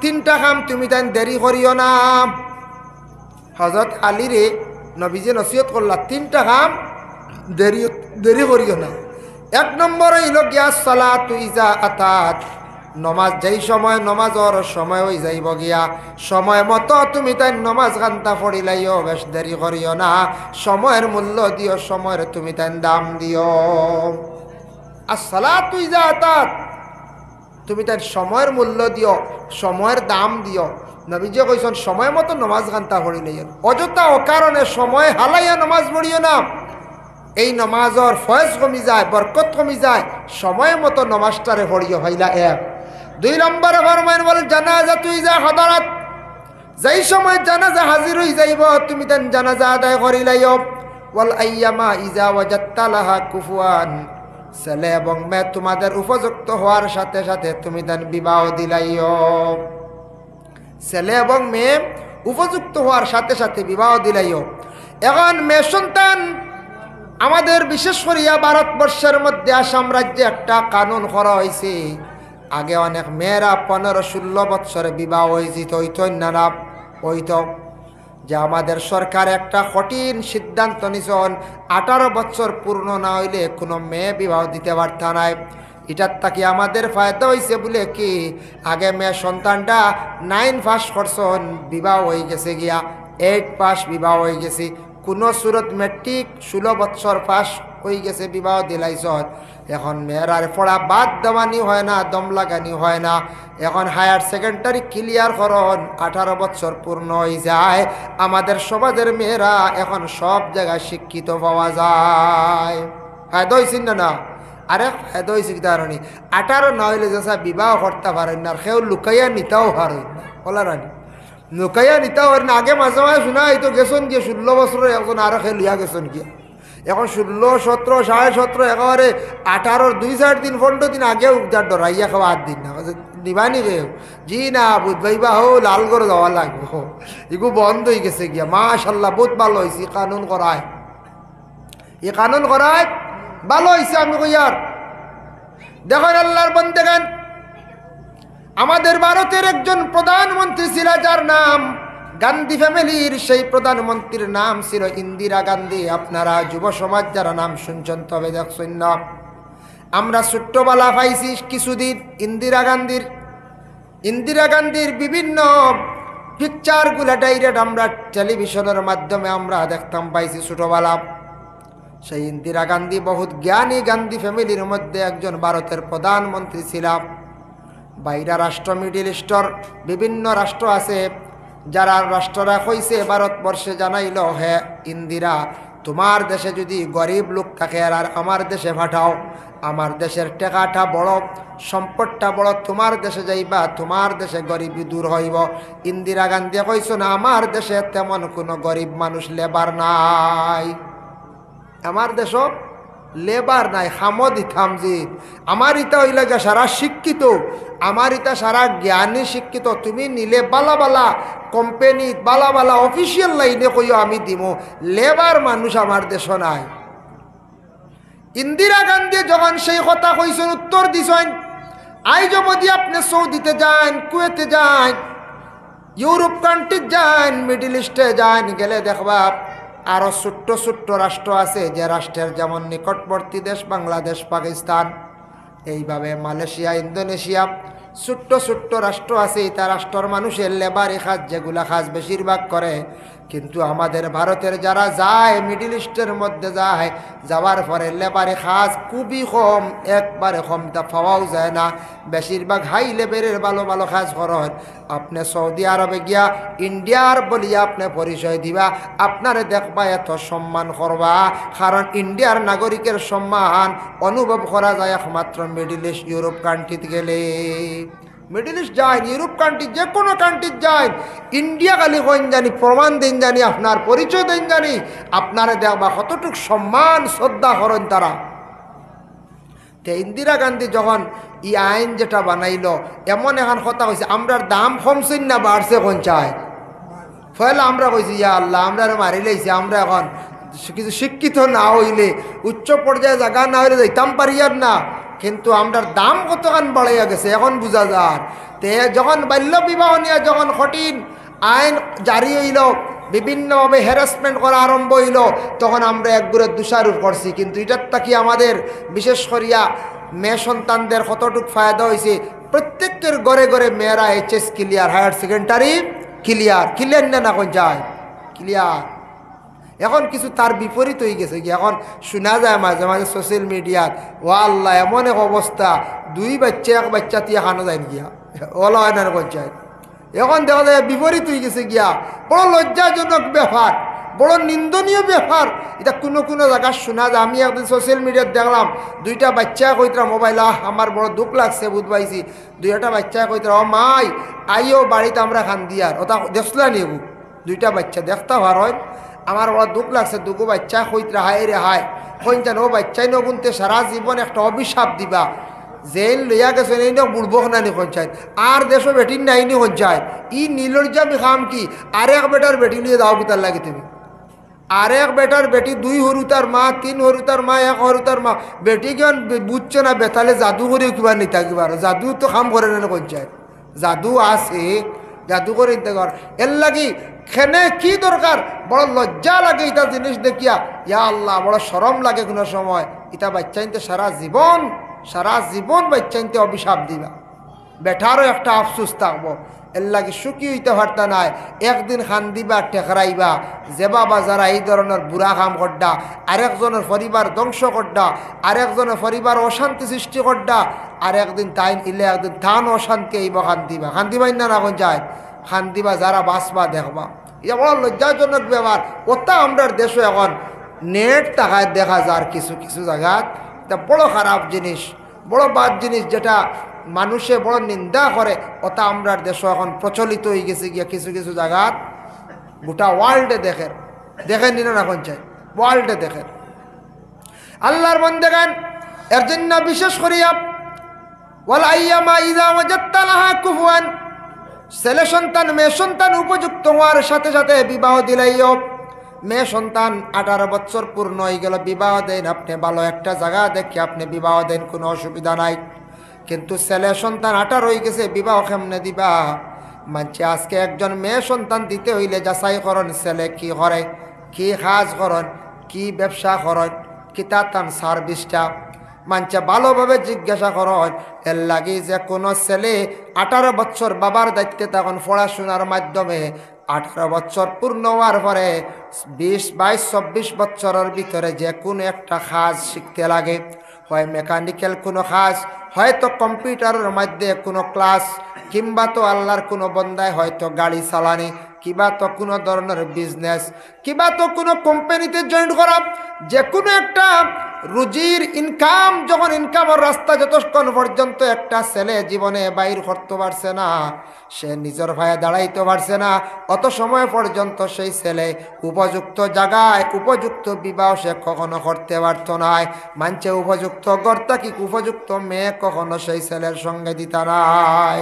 3টা কাম তুমি তাই দেরি করিও না হযরত আলী রে নবীজি নসিহত করলা 3টা কাম দেরি করিও না 1 নম্বর হইল গিয়া সালাতু ইজা আতাত নমাজ যেই সময় নমাজর সময় হয়ে যাইব গিয়া সময় মতো তুমি তাই নমাজ গান্তা পড়িলাইও বেশ দেরি করিও না সময়ের মূল্য দিও সময়ের তুমি তাই দাম দিও আর সালাতু ইজা আতাত তুমি তাই সময়ের মূল্য দিও সময়ের দাম দিও নবীজি কইছেন সময় মতো নমাজ গান্তা পড়িলাইও অযথা অকারণে সময় হালাইয়া নমাজ পড়িও না এই নমাজর ফয়েজ কমি যায় বরকত কমি যায় সময় মতো নমাজটারে পড়িও হইলা 2 নম্বরে ফরমান বল জানাজা তুই যা হযরত যেই সময় জানাজা হাজির হই যাইব তুমি তান জানাজা আদায় করিলাইও ওয়াল আইয়ামা ইজা ওয়াজাত্তা লাহা কুফুয়ান ছেলে এবং মেয়ে তোমাদের উপযুক্ত হওয়ার সাথে সাথে তুমি তান বিবাহ দিলাইও ছেলে এবং মেয়ে উপযুক্ত হওয়ার সাথে সাথে বিবাহ দিলাইও এখন মেয়ে সন্তান আমাদের বিশেষ করিয়া ভারতবর্ষের মধ্যে আসাম রাজ্যে একটা কানুন করা হয়েছে আগে অনেক মেয়েরা 15-16 বৎসরে বিবাহ হয়েছিল না হইতো যে আমাদের সরকার একটা কঠিন সিদ্ধান্ত নিছেন 18 বছর পূর্ণ না হইলে কোনো মেয়ে বিবাহ দিতে পারত না এটার তাকে আমাদের ফায়দা হয়েছে বলে কি আগে মেয়ে সন্তানটা 9 পাস করছেন বিবাহ হয়ে গেছে গিয়া 8 পাস বিবাহ হয়ে গেছে কোনো সুরত মেট্রিক 16 বছর পাস হয়ে গেছে বিবাহ দিলাইছত এখন মেয়েরার পড়া বাদ দেওয়ানি হয় না দম লাগানি হয় না এখন হায়ার সেকেন্ডারি ক্লিয়ার করন 18 বছর পূর্ণ হয়ে যায় আমাদের সমাজের মেয়েরা এখন সব জায়গায় শিক্ষিত পাওয়া যায় ফায়দা হয়েছেন না আরে ফায়দা হয়েছে কি কারণে 18 না হইলে যেসা বিবাহ করতে পারেন না কেউ লুকাইয়া নিতেও পারেন বলা রানি লুকাইয়া নিতে পারেন আগে মাঝে মাঝে শোনা হয়তো গেছেন গিয়ে 16 বছরের এখন আরো খেয়ে লিয়া গেছেন গিয়া এখন 16, 17, 17.5 একেবারে 18 2-4 দিন 15 দিন আগেও যার ডরাইয়া খাওয়া 8 দিন না নিবানি গে জি না বুধবাইবা হো লাল করে যাওয়া লাগবো এগুলো বন্ধ হয়ে গেছে গিয়া মাশাল্লাহ বহুত ভালো হয়েছে কানুন করায় এ কানুন করায় ভালো হয়েছে আমি কইয়ার দেখেন আল্লাহর বন্দেগান আমাদের ভারতের একজন প্রধানমন্ত্রী ছিল যার নাম গান্ধী ফ্যামিলির সেই প্রধানমন্ত্রীর নাম ছিল ইন্দিরা গান্ধী আপনারা যুব সমাজ যারা নাম শুনছেন তবে দেখছেন না আমরা ছোট্টবেলা পাইছি কিছুদিন ইন্দিরা গান্ধীর বিভিন্ন পিকচারগুলো ডাইরেক্ট আমরা টেলিভিশনের মাধ্যমে আমরা দেখতাম পাইছি ছোটবেলা সেই ইন্দিরা গান্ধী বহুত জ্ঞানী গান্ধী ফ্যামিলির মধ্যে একজন ভারতের প্রধানমন্ত্রী ছিলাম বাইরা রাষ্ট্র মিডিল ইস্টর বিভিন্ন রাষ্ট্র আছে যারা রাষ্ট্ররা কইছে ভারতবর্ষে জানাইল হে ইন্দিরা তোমার দেশে যদি গরিব লোক থাকে আর আমার দেশে পাঠাও আমার দেশের টাকাটা বড় সম্পদটা বড় তোমার দেশে যাইবা তোমার দেশে গরিবী দূর হইব ইন্দিরা গান্ধী কইছেন আমার দেশে তেমন কোনো গরিব মানুষ লেবার নাই আমার দেশ লেবার নাই খামো দিতাম যে আমার ইটা হইলে সারা শিক্ষিত আমার ইটা সারা জ্ঞানী শিক্ষিত তুমি নিলে বালা বালা কোম্পানি বালা বালা অফিসিয়াল লাইনে কইও আমি দিব লেবার মানুষ আমার দেশ নাই ইন্দিরা গান্ধী যখন সেই কথা কইছেন উত্তর দিছেন আইজ যদি আপনি সৌদিতে যান, কুয়েতে যান, ইউরোপ কান্ট্রি যান, মিডল ইস্টে যান, গেলে দেখবা আরো ছোট্ট ছোট্ট রাষ্ট্র আছে যে রাষ্ট্রের যেমন নিকটবর্তী দেশ বাংলাদেশ, পাকিস্তান, এইভাবে মালয়েশিয়া, ইন্দোনেশিয়া, ছোট্ট ছোট্ট রাষ্ট্র আছে। তা রাষ্ট্রের মানুষের লেবারি কাজ যেগুলা কাজ বেশিরভাগ করে। কিন্তু আমাদের ভারতের যারা যায় মিডল ইস্টের মধ্যে যায়, যাওয়ার পরে লেবারি কাজ খুবই কম, একবারে কম, তা পাওয়াও যায় না। বেশিরভাগ হাই লেভেলের ভালো ভালো কাজ করেন। আপনি সৌদি আরবে গিয়া ইন্ডিয়ার বলিয়া আপনি পরিচয় দিবা, আপনারে দেখবা এত সম্মান করবা। কারণ ইন্ডিয়ার নাগরিকের সম্মান অনুভব করা যায় একমাত্র মিডল ইস্ট, ইউরোপ কান্ট্রিতে গেলে। মিডল ইস্ট যায়, ইউরোপ কান্ট্রি, যে কোনো কান্ট্রি যায়, ইন্ডিয়া খালি কইন জানি, প্রমাণ দিন জানি, আপনার পরিচয় দিন জানি, আপনারে দেখবা কতটুকু সম্মান শ্রদ্ধা করেন তারা। তে ইন্দিরা গান্ধী যখন ই আইন যেটা বানাইল, এমন এখন কথা কইছে আমরার দাম কমছেন না বাড়ছে কোন চায়। ফলে আমরা কইছি ইয়া আল্লাহ, আমরা মারি লাইছি, আমরা এখন কিছু শিক্ষিত না হইলে, উচ্চ পর্যায়ে জায়গা না হইলে যাইতাম পারিয়ার না। কিন্তু আমরার দাম কতখান বাড়াইয়া গেছে এখন বুঝা যার। তে যখন বাল্য বিবাহ নিয়ে যখন কঠিন আইন জারি হইল, বিভিন্নভাবে হ্যারাসমেন্ট করা আরম্ভ হইল, তখন আমরা একগুড়ে দোষারোপ করছি। কিন্তু এটার তাকি আমাদের বিশেষ করিয়া মেয়ে সন্তানদের কতটুকু ফায়দা হয়েছে। প্রত্যেকের ঘরে ঘরে মেয়েরা HS clear, higher secondary clear, clear না কোন যায় ক্লিয়ার। এখন কিছু তার বিপরীত হয়ে গেছে কি, এখন শোনা যায় মাঝে মাঝে সোশ্যাল মিডিয়াত, ও আল্লাহ এমন এক অবস্থা, দুই বাচ্চা এক বাচ্চা দিয়ে খানো যায় গিয়া, ওলা হয় না পঞ্চায়েত। এখন দেখা যায় বিপরীত হয়ে গেছে গিয়া, বড় লজ্জাজনক ব্যাপার, বড় নিন্দনীয় ব্যাপার। এটা কোনো কোনো জায়গায় শোনা যায়। আমি একদিন সোশ্যাল মিডিয়াত দেখলাম, দুইটা বাচ্চা কইতরা মোবাইল, আমার বড় দুঃখ লাগছে, বুধ পাইছি, দুইটা বাচ্চা কইতরা ও মাই আইও বাড়িতে আমরা খান দিয়ার, ওটা দেখলা নিয়ে দুইটা বাচ্চা দেখতে ভার হয়। আমার বড় দুঃখ লাগছে, দুগো বাচ্চা কইতরা হায় রে হায়, কইতেন ও বাচ্চাই নগুনতে সারা জীবন একটা অভিশাপ দিবা, জেল লইয়া গেছেন এই বুড়বক নানি পঞ্চায়েত, আর দেশও বেটির নাইনি পঞ্চায়েত। ই নীলজ্জামি খাম কি, আরেক বেটার বেটি লিয়ে যাও কিতার লাগে তুমি, আরেক বেটার বেটি, দুই হরুতার মা, তিন হরুতার মা, এক হরুতার মা, বেটি কেন বুঝছো না বেতালে জাদু করে কিবা নিতা কিবার, জাদু তো খাম করে না পঞ্চায়েত, জাদু আছে, জাদু করে নিতে কর। এর লাগি খেনে কি দরকার, বড় লজ্জা লাগে এটা জিনিস দেখিয়া, ইয়া আল্লাহ বড় শরম লাগে কোনো সময়। এটা বাচ্চাইনতে সারা জীবন বাচ্চাইনতে অভিশাপ দিবা, বেঠারও একটা আফসুস থাকবো। এর লাগে সুখী হইতে পারতা নাই, একদিন খান দিবা ঠেকরাইবা, যে বাবা যারা এই ধরনের বুড়া কাম করডা, আরেকজনের পরিবার ধ্বংস করডা, আরেকজনের পরিবার অশান্তি সৃষ্টি করডা, আর একদিন তাই ইলে একদিন থান অশান্তি এইবা খান দিবাই না এখন যায় খান দিবা, যারা বাঁচবা দেখবা। এটা বড় লজ্জাজনক ব্যাপার। ওটা আমরার দেশে এখন নেট টাকায় দেখা যায় কিছু কিছু জায়গাত, এটা বড় খারাপ জিনিস, বড় বাদ জিনিস, যেটা মানুষে বড় নিন্দা করে। ওটা আমরার দেশে এখন প্রচলিত হয়ে গেছে গিয়া কিছু কিছু জায়গাত, গোটা ওয়ার্ল্ডে দেখেন নিন না পঞ্চায়েত, ওয়ার্ল্ডে দেখেন। আল্লাহর বান্দাগান এর জন্য বিশেষ করিয়া ওয়াল আইয়ামা ইযা ওয়াজাদতা লাহা কুফুয়ান, ছেলে সন্তান মেয়ে সন্তান উপযুক্ত হওয়ার সাথে সাথে বিবাহ দিলাইও। মেয়ে সন্তান 18 বছর পূর্ণ হয়ে গেল, বিবাহ দেন। আপনি ভালো একটা জায়গা দেখে আপনি বিবাহ দেন, কোনো অসুবিধা নাই। কিন্তু ছেলে সন্তান 18 হয়ে গেছে, বিবাহ কেমনে দিবা? মানছে আজকে একজন মেয়ে সন্তান দিতে হইলে যাচাই করন, ছেলে কি করে, কি কাজ করন, কি ব্যবসা করন, কি তার সার্ভিসটা মানছে ভালোভাবে জিজ্ঞাসা করন। এর লাগে যে কোনো ছেলে 18 বছর বাবার দায়িত্বে তখন পড়াশোনার মাধ্যমে 18 বছর পূর্ণ হওয়ার পরে 20, 22, 24 বছরের ভিতরে যে কোনো একটা কাজ শিখতে লাগে। হয় মেকানিক্যাল কোনো কাজ, হয়তো কম্পিউটারের মধ্যে কোনো ক্লাস, কিংবা তো আল্লাহর কোনো বন্দায় হয়তো গাড়ি চালানি, কিবা তো কোনো ধরনের বিজনেস, কিবা তো কোনো কোম্পানিতে জয়েন করা, যে কোনো একটা রুজির ইনকাম। যখন ইনকামের রাস্তা যতক্ষণ পর্যন্ত একটা ছেলে জীবনে বাইর করতে পারছে না, সে নিজের ভাইয়ে দাঁড়াইতে পারছে না, অত সময় পর্যন্ত সেই ছেলে উপযুক্ত জায়গায় উপযুক্ত বিবাহ সে কখনো করতে পারত না। মানছে উপযুক্ত গর্তা কি উপযুক্ত মেয়ে কখনো সেই ছেলের সঙ্গে দিতা নাই।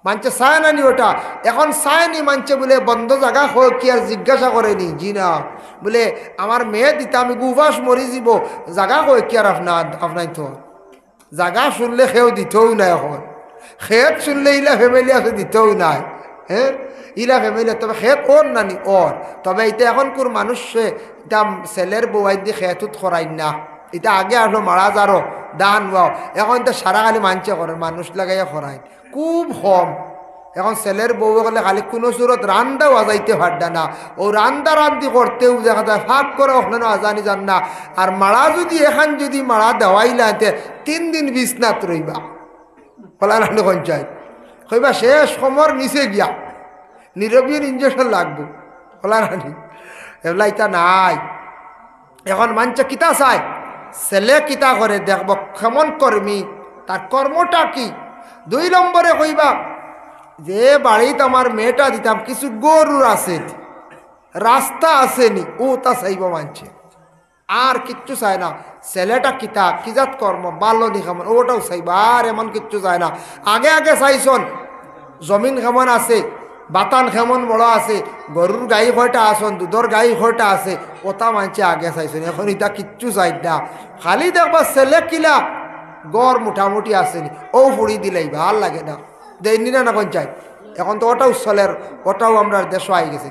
মানছে চায় না নি ওটা, এখন চায়নি মানছে বলে বন্ধ জায়গা হোক কি আর জিজ্ঞাসা করেনি, জি না, বলে আমার মেয়ে দিতে আমি গুবাস মরি যাব, জায়গা হোক কি আর আপনার তো জায়গা শুনলে সেও দিতেও নাই, এখন খেত শুনলে ইলা ফ্যামিলি আছে দিতেও নাই, হ্যাঁ ইলা ফ্যামিলি, তবে খেত ওর নানি ওর, তবে এটা এখন কোর মানুষে এটা ছেলের বউয়াই দিয়ে খেতুত খরাই না, এটা আগে আসলো মারা যারো দান বাও, এখন তো সারা খালি মানছে করেন মানুষ লাগাইয়া খরাই খুব কম। এখন ছেলের বউ গেলে খালি কোনো সুরত রান্দাও আজাইতে পারডা না, ও রান্দি করতেও দেখা যায় ফাঁক করে ওখানে আজানি যান না, আর মারা যদি এখান যদি মারা দেওয়াইলাতে 3 দিন বিছনাত রইবা, বলা রানি পঞ্চায়েত কইবা শেষ সমর নিচে গিয়া নিরবীর ইঞ্জেকশন লাগবো, বলা রানি এগুলা ইটা নাই। এখন মানছে কিতা চায়, ছেলে কিতা করে দেখব কেমন কর্মী, তার কর্মটা কি। 2 নম্বরে কইবা যে বাড়িতে আমার মেয়েটা দিতাম কিছু গরুর আছে, রাস্তা আসেনি, ও তা চাইব মানছে, আর কিচ্ছু চায় না। ছেলেটা কিতা কিজাত কর্ম ভালো নি কেমন ওটাও চাইবা, আর এমন কিচ্ছু চায় না। আগে আগে চাইছন জমিন কেমন আছে, বাতান কেমন বড় আছে, গরুর গাই কয়টা আসন, দুধর গাই কয়টা আছে, ওটা মানছে আগে চাইছেন। এখন এটা কিচ্ছু চাই না, খালি দেখবা ছেলে কিলা গড় মোটামুটি আসেনি, ও ফুড়ি দিলেই ভাল লাগে না, দেয়নি না পঞ্চায়েত। এখন তো ওটাও চলের, ওটাও আমরা দেশ আই গেছে।